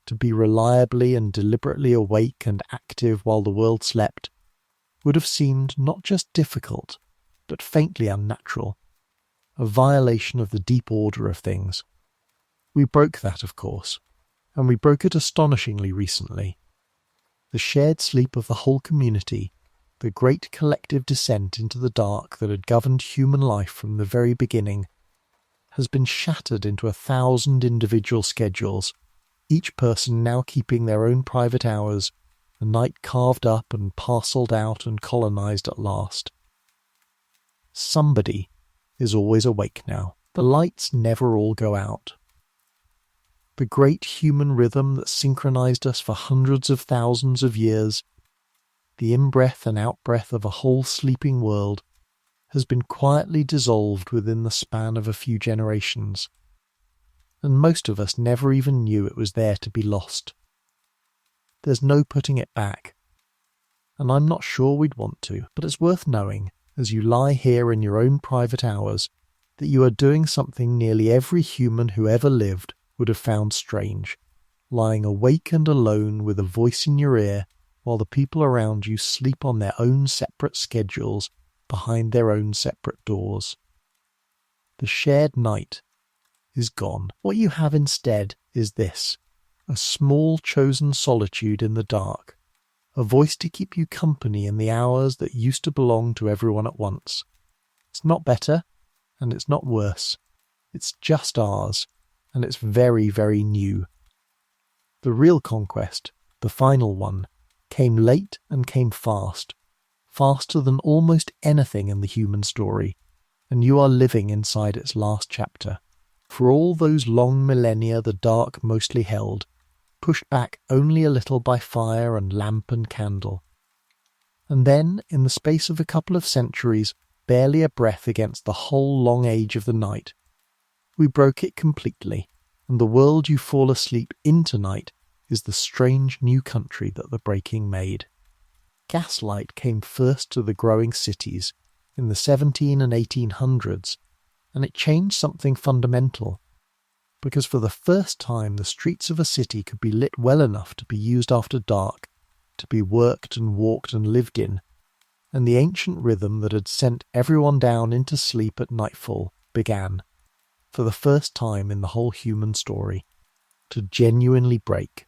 Speaker 1: to be reliably and deliberately awake and active while the world slept, would have seemed not just difficult, but faintly unnatural, a violation of the deep order of things. We broke that, of course, and we broke it astonishingly recently. The shared sleep of the whole community, the great collective descent into the dark that had governed human life from the very beginning, has been shattered into 1,000 individual schedules, each person now keeping their own private hours, the night carved up and parcelled out and colonized at last. Somebody is always awake now. The lights never all go out. The great human rhythm that synchronized us for hundreds of thousands of years, the in-breath and out-breath of a whole sleeping world, has been quietly dissolved within the span of a few generations, and most of us never even knew it was there to be lost. There's no putting it back, and I'm not sure we'd want to, but it's worth knowing, as you lie here in your own private hours, that you are doing something nearly every human who ever lived would have found strange, lying awake and alone with a voice in your ear while the people around you sleep on their own separate schedules behind their own separate doors. The shared night is gone. What you have instead is this, a small chosen solitude in the dark, a voice to keep you company in the hours that used to belong to everyone at once. It's not better, and it's not worse. It's just ours, and it's very, very new. The real conquest, the final one, came late and came fast, faster than almost anything in the human story, and you are living inside its last chapter. For all those long millennia the dark mostly held, pushed back only a little by fire and lamp and candle. And then, in the space of a couple of centuries, barely a breath against the whole long age of the night, we broke it completely, and the world you fall asleep in tonight is the strange new country that the breaking made. Gaslight came first to the growing cities in the 17 and 1800s, and it changed something fundamental, because for the first time the streets of a city could be lit well enough to be used after dark, to be worked and walked and lived in, and the ancient rhythm that had sent everyone down into sleep at nightfall began, for the first time in the whole human story, to genuinely break.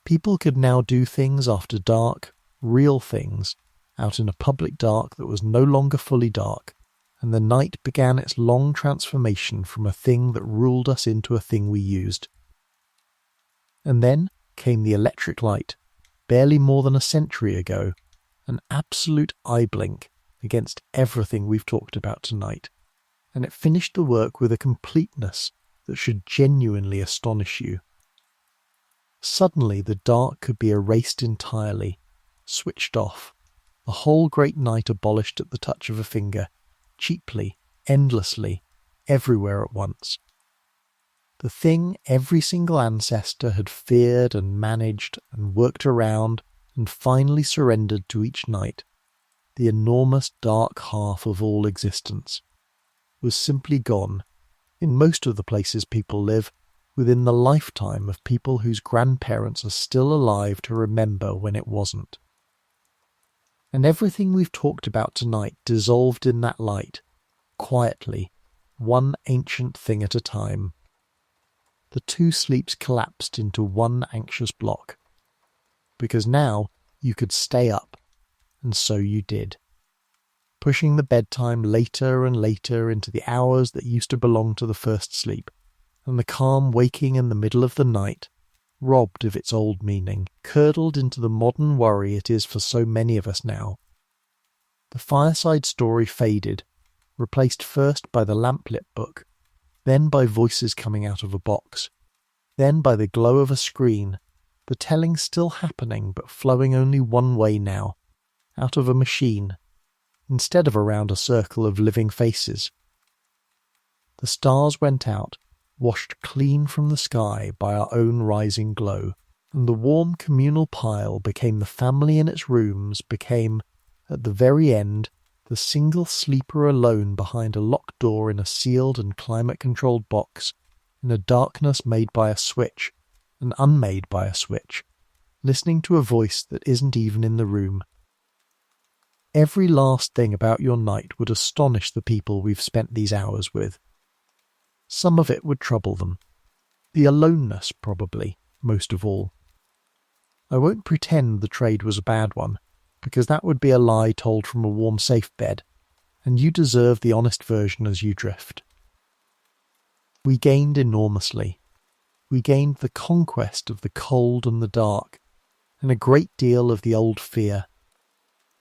Speaker 1: People could now do things after dark, real things, out in a public dark that was no longer fully dark, and the night began its long transformation from a thing that ruled us into a thing we used. And then came the electric light, barely more than a century ago, an absolute eye blink against everything we've talked about tonight, and it finished the work with a completeness that should genuinely astonish you. Suddenly the dark could be erased entirely, switched off, the whole great night abolished at the touch of a finger, cheaply, endlessly, everywhere at once. The thing every single ancestor had feared and managed and worked around and finally surrendered to each night, the enormous dark half of all existence, was simply gone, in most of the places people live, within the lifetime of people whose grandparents are still alive to remember when it wasn't. And everything we've talked about tonight dissolved in that light, quietly, one ancient thing at a time. The two sleeps collapsed into one anxious block. Because now you could stay up, and so you did. Pushing the bedtime later and later into the hours that used to belong to the first sleep, and the calm waking in the middle of the night, robbed of its old meaning, curdled into the modern worry it is for so many of us now. The fireside story faded, replaced first by the lamplit book, then by voices coming out of a box, then by the glow of a screen, the telling still happening but flowing only one way now, out of a machine, instead of around a circle of living faces. The stars went out, washed clean from the sky by our own rising glow, and the warm communal pile became the family in its rooms, became, at the very end, the single sleeper alone behind a locked door in a sealed and climate-controlled box, in a darkness made by a switch, and unmade by a switch, listening to a voice that isn't even in the room. Every last thing about your night would astonish the people we've spent these hours with. Some of it would trouble them. The aloneness, probably, most of all. I won't pretend the trade was a bad one, because that would be a lie told from a warm safe bed, and you deserve the honest version as you drift. We gained enormously. We gained the conquest of the cold and the dark, and a great deal of the old fear.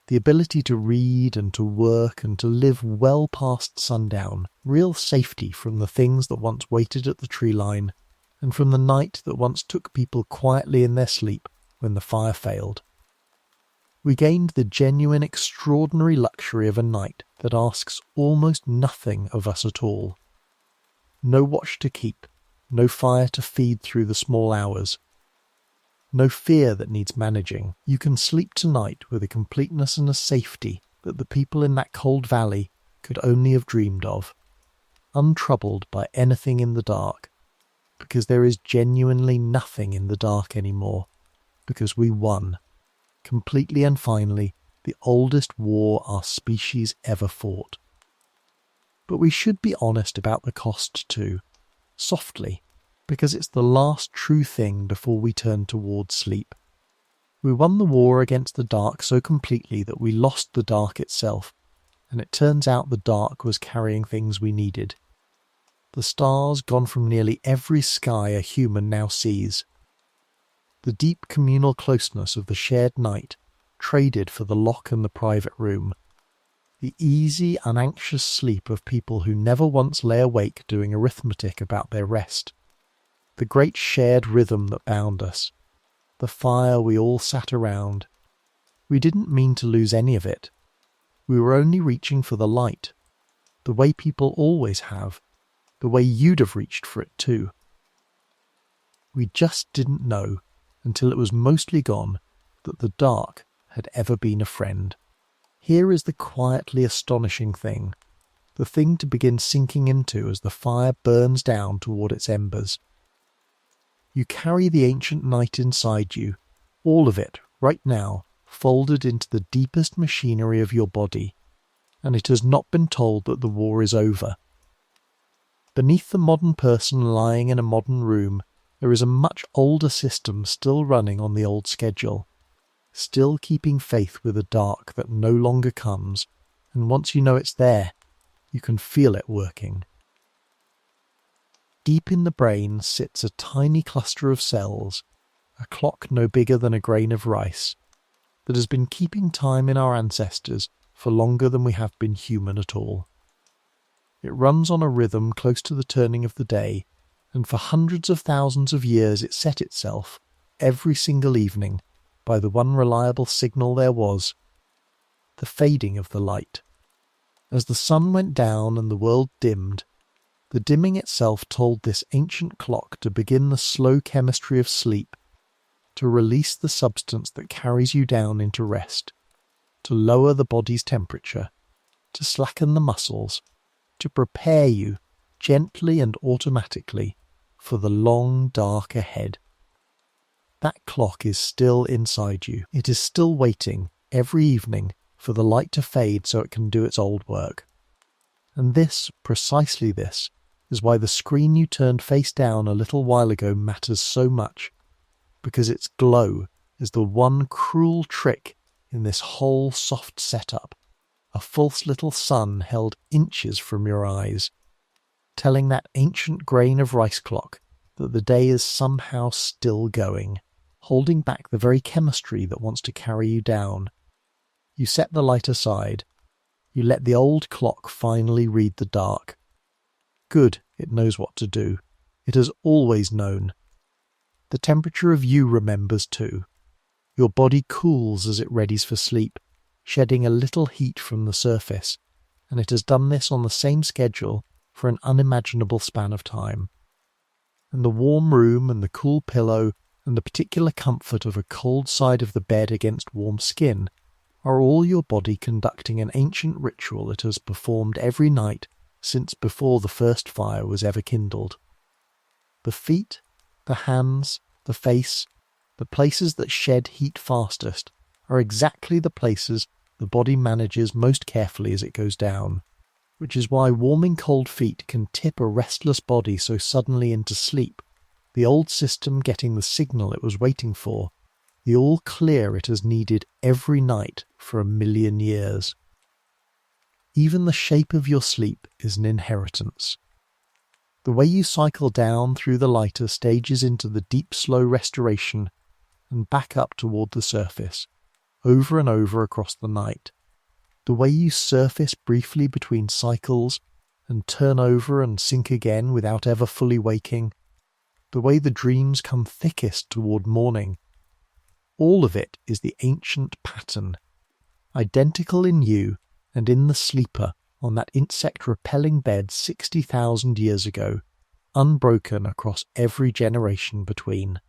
Speaker 1: The ability to read and to work and to live well past sundown, real safety from the things that once waited at the tree line, and from the night that once took people quietly in their sleep when the fire failed. We gained the genuine extraordinary luxury of a night that asks almost nothing of us at all. No watch to keep, no fire to feed through the small hours. No fear that needs managing. You can sleep tonight with a completeness and a safety that the people in that cold valley could only have dreamed of, untroubled by anything in the dark, because there is genuinely nothing in the dark anymore, because we won, completely and finally, the oldest war our species ever fought. But we should be honest about the cost too, softly, because it's the last true thing before we turn towards sleep. We won the war against the dark so completely that we lost the dark itself, and it turns out the dark was carrying things we needed. The stars gone from nearly every sky a human now sees. The deep communal closeness of the shared night traded for the lock and the private room. The easy, unanxious sleep of people who never once lay awake doing arithmetic about their rest. The great shared rhythm that bound us. The fire we all sat around. We didn't mean to lose any of it. We were only reaching for the light, the way people always have, the way you'd have reached for it too. We just didn't know, until it was mostly gone, that the dark had ever been a friend. Here is the quietly astonishing thing, the thing to begin sinking into as the fire burns down toward its embers. You carry the ancient night inside you, all of it, right now, folded into the deepest machinery of your body, and it has not been told that the war is over. Beneath the modern person lying in a modern room, there is a much older system still running on the old schedule, still keeping faith with a dark that no longer comes, and once you know it's there, you can feel it working. Deep in the brain sits a tiny cluster of cells, a clock no bigger than a grain of rice, that has been keeping time in our ancestors for longer than we have been human at all. It runs on a rhythm close to the turning of the day, and for hundreds of thousands of years it set itself, every single evening by the one reliable signal there was, the fading of the light. As the sun went down and the world dimmed, the dimming itself told this ancient clock to begin the slow chemistry of sleep, to release the substance that carries you down into rest, to lower the body's temperature, to slacken the muscles, to prepare you, gently and automatically, for the long dark ahead. That clock is still inside you. It is still waiting, every evening, for the light to fade so it can do its old work. And this, precisely this, is why the screen you turned face down a little while ago matters so much, because its glow is the one cruel trick in this whole soft setup, a false little sun held inches from your eyes, telling that ancient grain of rice clock that the day is somehow still going, holding back the very chemistry that wants to carry you down. You set the light aside. You let the old clock finally read the dark. Good, it knows what to do. It has always known. The temperature of you remembers too. Your body cools as it readies for sleep, shedding a little heat from the surface, and it has done this on the same schedule for an unimaginable span of time. And the warm room and the cool pillow and the particular comfort of a cold side of the bed against warm skin are all your body conducting an ancient ritual it has performed every night since before the first fire was ever kindled. The feet, the hands, the face, the places that shed heat fastest, are exactly the places the body manages most carefully as it goes down, which is why warming cold feet can tip a restless body so suddenly into sleep, the old system getting the signal it was waiting for, the all clear it has needed every night for 1,000,000 years. Even the shape of your sleep is an inheritance. The way you cycle down through the lighter stages into the deep slow restoration and back up toward the surface, over and over across the night. The way you surface briefly between cycles and turn over and sink again without ever fully waking. The way the dreams come thickest toward morning. All of it is the ancient pattern, identical in you and in the sleeper on that insect-repelling bed 60,000 years ago, unbroken across every generation between.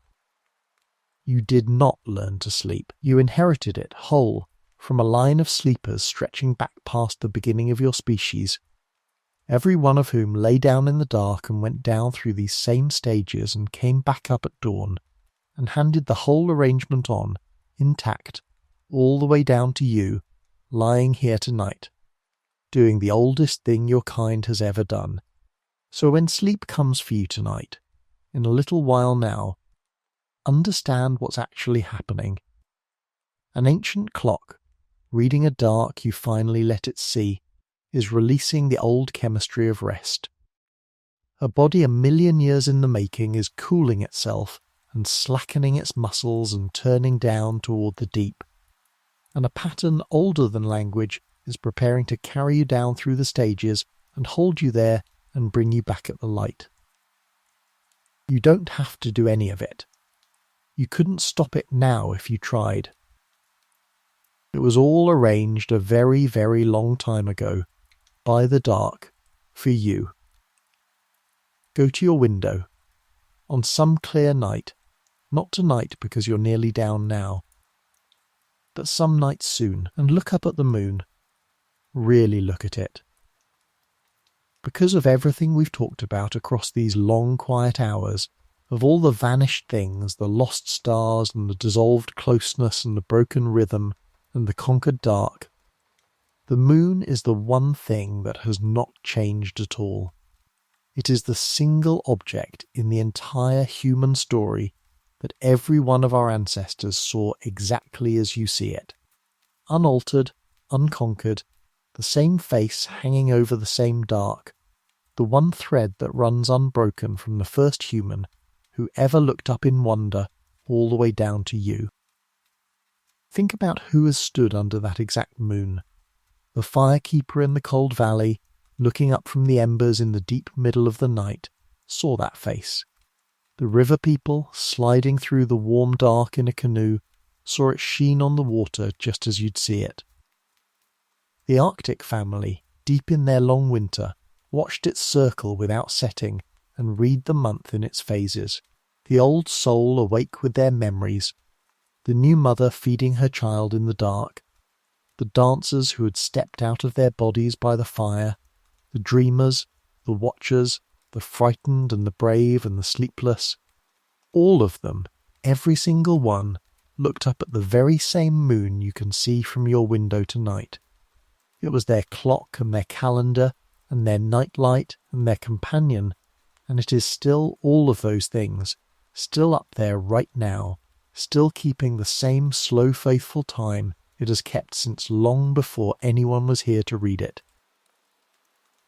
Speaker 1: You did not learn to sleep. You inherited it whole from a line of sleepers stretching back past the beginning of your species, every one of whom lay down in the dark and went down through these same stages and came back up at dawn and handed the whole arrangement on, intact, all the way down to you, lying here tonight, doing the oldest thing your kind has ever done. So when sleep comes for you tonight, in a little while now, understand what's actually happening. An ancient clock, reading a dark you finally let it see, is releasing the old chemistry of rest. A body 1,000,000 years in the making is cooling itself and slackening its muscles and turning down toward the deep. And a pattern older than language is preparing to carry you down through the stages and hold you there and bring you back at the light. You don't have to do any of it. You couldn't stop it now if you tried. It was all arranged a very, very long time ago, by the dark, for you. Go to your window, on some clear night, not tonight because you're nearly down now, but some night soon, and look up at the moon. Really look at it. Because of everything we've talked about across these long, quiet hours, of all the vanished things, the lost stars and the dissolved closeness and the broken rhythm and the conquered dark, the moon is the one thing that has not changed at all. It is the single object in the entire human story that every one of our ancestors saw exactly as you see it. Unaltered, unconquered, the same face hanging over the same dark, the one thread that runs unbroken from the first human who ever looked up in wonder all the way down to you. Think about who has stood under that exact moon. The firekeeper in the cold valley, looking up from the embers in the deep middle of the night, saw that face. The river people, sliding through the warm dark in a canoe, saw it sheen on the water just as you'd see it. The Arctic family, deep in their long winter, watched it circle without setting and read the month in its phases, the old soul awake with their memories, the new mother feeding her child in the dark, the dancers who had stepped out of their bodies by the fire, the dreamers, the watchers, the frightened and the brave and the sleepless. All of them, every single one, looked up at the very same moon you can see from your window tonight. It was their clock and their calendar and their nightlight and their companion, and it is still all of those things, still up there right now, still keeping the same slow faithful time it has kept since long before anyone was here to read it.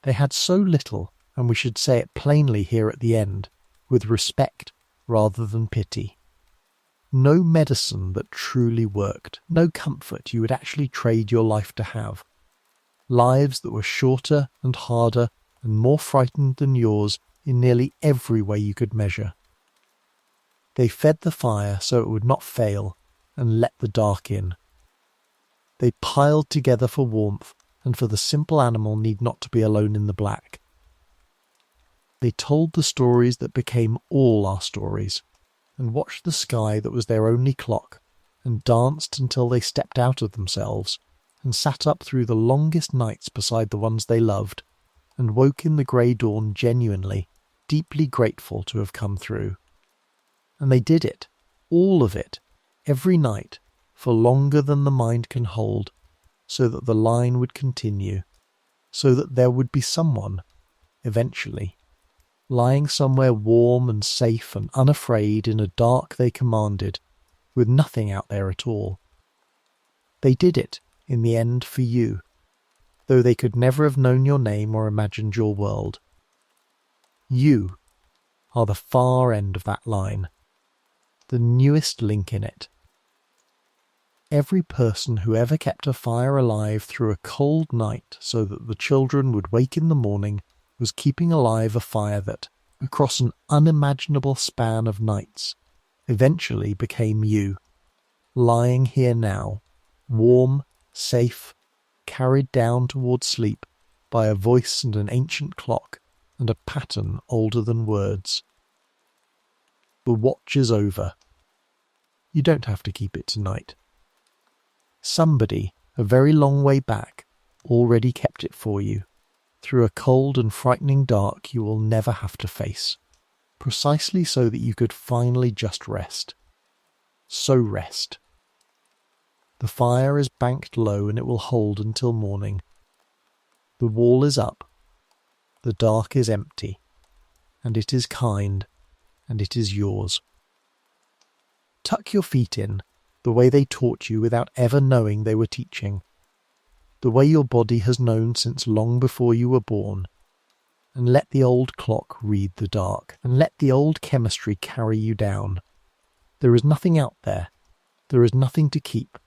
Speaker 1: They had so little, and we should say it plainly here at the end, with respect rather than pity. No medicine that truly worked, no comfort you would actually trade your life to have. Lives that were shorter and harder and more frightened than yours in nearly every way you could measure. They fed the fire so it would not fail and let the dark in. They piled together for warmth and for the simple animal need not to be alone in the black. They told the stories that became all our stories, and watched the sky that was their only clock, and danced until they stepped out of themselves, and sat up through the longest nights beside the ones they loved, and woke in the grey dawn genuinely, deeply grateful to have come through. And they did it, all of it, every night, for longer than the mind can hold, so that the line would continue, so that there would be someone, eventually, lying somewhere warm and safe and unafraid in a dark they commanded, with nothing out there at all. They did it, in the end, for you, though they could never have known your name or imagined your world. You are the far end of that line, the newest link in it. Every person who ever kept a fire alive through a cold night so that the children would wake in the morning was keeping alive a fire that, across an unimaginable span of nights, eventually became you, lying here now, warm, safe, carried down toward sleep by a voice and an ancient clock and a pattern older than words. The watch is over. You don't have to keep it tonight. Somebody, a very long way back, already kept it for you, through a cold and frightening dark you will never have to face, precisely so that you could finally just rest. So rest. The fire is banked low and it will hold until morning. The wall is up, the dark is empty, and it is kind, and it is yours. Tuck your feet in, the way they taught you without ever knowing they were teaching, the way your body has known since long before you were born, and let the old clock read the dark, and let the old chemistry carry you down. There is nothing out there. There is nothing to keep.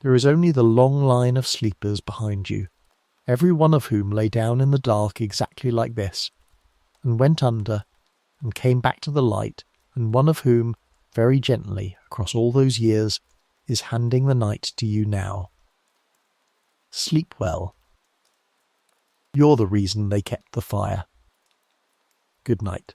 Speaker 1: There is only the long line of sleepers behind you, every one of whom lay down in the dark exactly like this, and went under, and came back to the light, and one of whom, very gently, across all those years, is handing the night to you now. Sleep well. You're the reason they kept the fire. Good night.